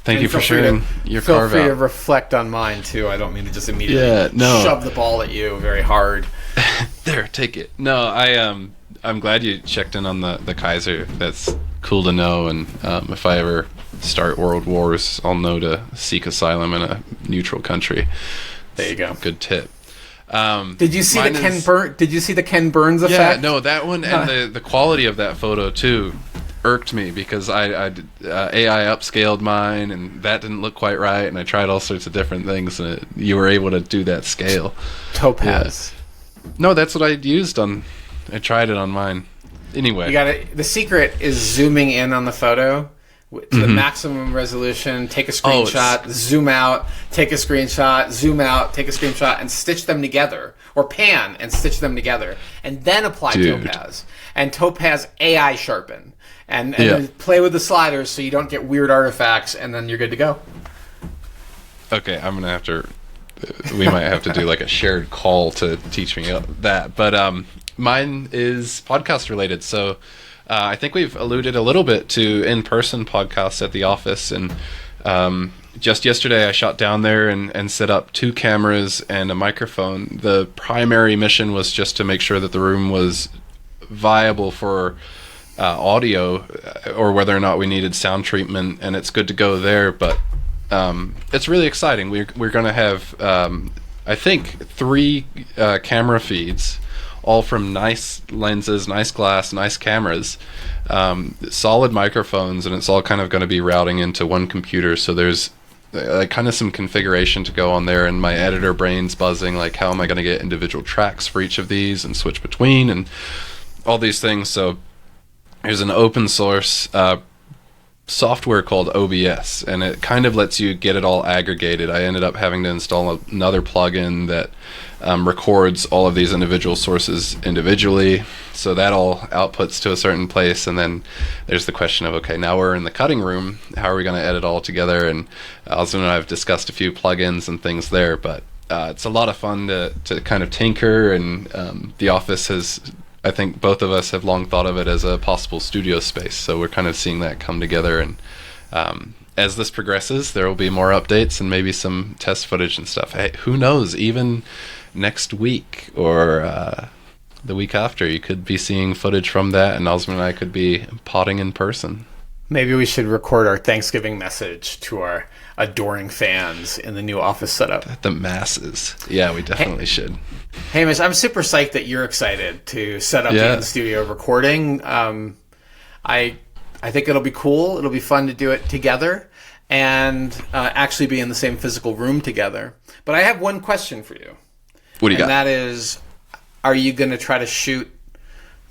B: Thank you for sharing your carve-out.
A: Feel free to reflect on mine, too. I don't mean to just immediately shove the ball at you very hard.
B: There, take it. No, I'm glad you checked in on the Kaiser. That's cool to know. And if I ever start world wars, I'll know to seek asylum in a neutral country.
A: There you go.
B: Good tip.
A: Did you see the Ken Burns effect?
B: Yeah, no, that one and the quality of that photo too irked me, because I AI upscaled mine and that didn't look quite right, and I tried all sorts of different things, and you were able to do that scale.
A: Topaz.
B: Yeah. No, that's what I used on. I tried it on mine. Anyway,
A: the secret is zooming in on the photo to the maximum resolution. Take a screenshot, zoom out, take a screenshot, zoom out, take a screenshot, and stitch them together, or pan and stitch them together, and then apply Topaz and Topaz AI sharpen. And then play with the sliders so you don't get weird artifacts, and then you're good to go.
B: Okay, I'm gonna have to. We might have to do like a shared call to teach me that. But mine is podcast related. So I think we've alluded a little bit to in-person podcasts at the office, and just yesterday I shot down there and set up 2 cameras and a microphone. The primary mission was just to make sure that the room was viable for audio, or whether or not we needed sound treatment, and it's good to go there. But it's really exciting. We're going to have I think 3 camera feeds, all from nice lenses, nice glass, nice cameras, solid microphones, and it's all kind of going to be routing into one computer. So there's kind of some configuration to go on there, and my editor brain's buzzing, like how am I going to get individual tracks for each of these and switch between and all these things. So there's an open source software called OBS, and it kind of lets you get it all aggregated. I ended up having to install another plugin that records all of these individual sources individually, so that all outputs to a certain place. And then there's the question of, okay, now we're in the cutting room, how are we going to edit all together? And Osmond and I have discussed a few plugins and things there, but it's a lot of fun to kind of tinker, and the office has, I think both of us have long thought of it as a possible studio space, so we're kind of seeing that come together. And as this progresses, there will be more updates and maybe some test footage and stuff. Hey, who knows, even next week or the week after, you could be seeing footage from that, and Osmond and I could be potting in person.
A: Maybe we should record our Thanksgiving message to our adoring fans in the new office setup.
B: The masses. Yeah, we definitely should.
A: Hamish, I'm super psyched that you're excited to set up the in-studio recording. I think it'll be cool. It'll be fun to do it together and actually be in the same physical room together. But I have one question for you.
B: What do you got?
A: And that is, are you going to try to shoot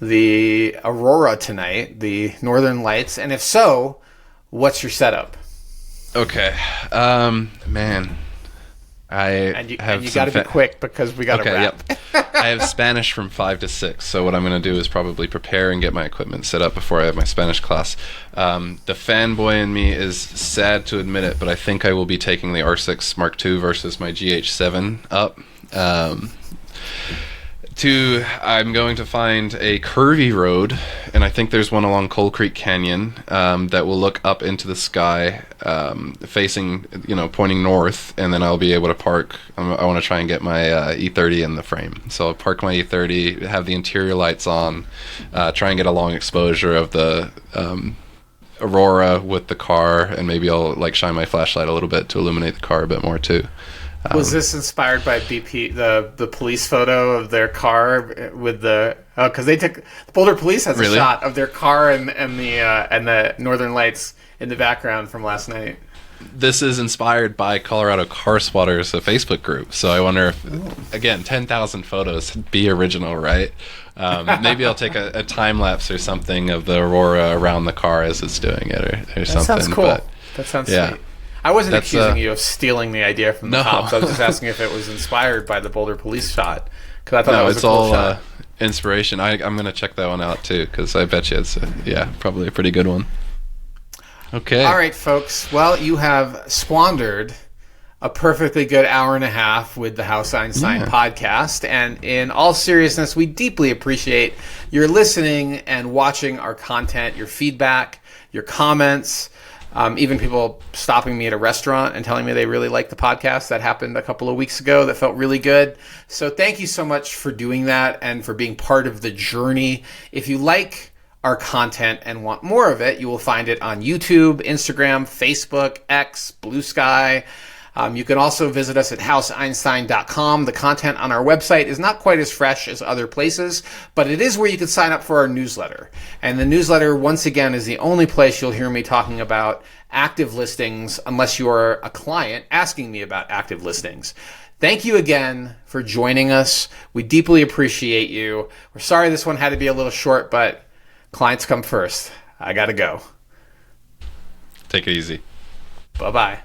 A: the Aurora tonight, the Northern Lights? And if so, what's your setup?
B: Okay. Man.
A: And you got to be quick because we got to wrap.
B: Yep. I have Spanish from 5 to 6, so what I'm going to do is probably prepare and get my equipment set up before I have my Spanish class. The fanboy in me is sad to admit it, but I think I will be taking the R6 Mark II versus my GH7 up. I'm going to find a curvy road, and I think there's one along Coal Creek Canyon that will look up into the sky, facing, pointing north, and then I'll be able to park. I want to try and get my E30 in the frame. So I'll park my E30, have the interior lights on, try and get a long exposure of the Aurora with the car, and maybe I'll shine my flashlight a little bit to illuminate the car a bit more too.
A: Was this inspired by BP, the police photo of their car with the? Because they took, the Boulder Police has a shot of their car and the Northern Lights in the background from last night.
B: This is inspired by Colorado Car Spotters, a Facebook group. So I wonder if, again, 10,000 photos, be original, right? Maybe I'll take a time lapse or something of the Aurora around the car as it's doing it, or something.
A: That sounds cool. That sounds sweet. I wasn't accusing you of stealing the idea from the cops. I was just asking if it was inspired by the Boulder Police shot, because I thought that was a cool shot.
B: Inspiration. I'm going to check that one out too, because I bet you it's probably a pretty good one. Okay.
A: All right, folks. Well, you have squandered a perfectly good hour and a half with the House Einstein podcast, and in all seriousness, we deeply appreciate your listening and watching our content, your feedback, your comments. Even people stopping me at a restaurant and telling me they really like the podcast. That happened a couple of weeks ago. That felt really good. So thank you so much for doing that and for being part of the journey. If you like our content and want more of it, you will find it on YouTube, Instagram, Facebook, X, Blue Sky. You can also visit us at houseeinstein.com. The content on our website is not quite as fresh as other places, but it is where you can sign up for our newsletter. And the newsletter, once again, is the only place you'll hear me talking about active listings, unless you are a client asking me about active listings. Thank you again for joining us. We deeply appreciate you. We're sorry this one had to be a little short, but clients come first. I got to go.
B: Take it easy.
A: Bye-bye.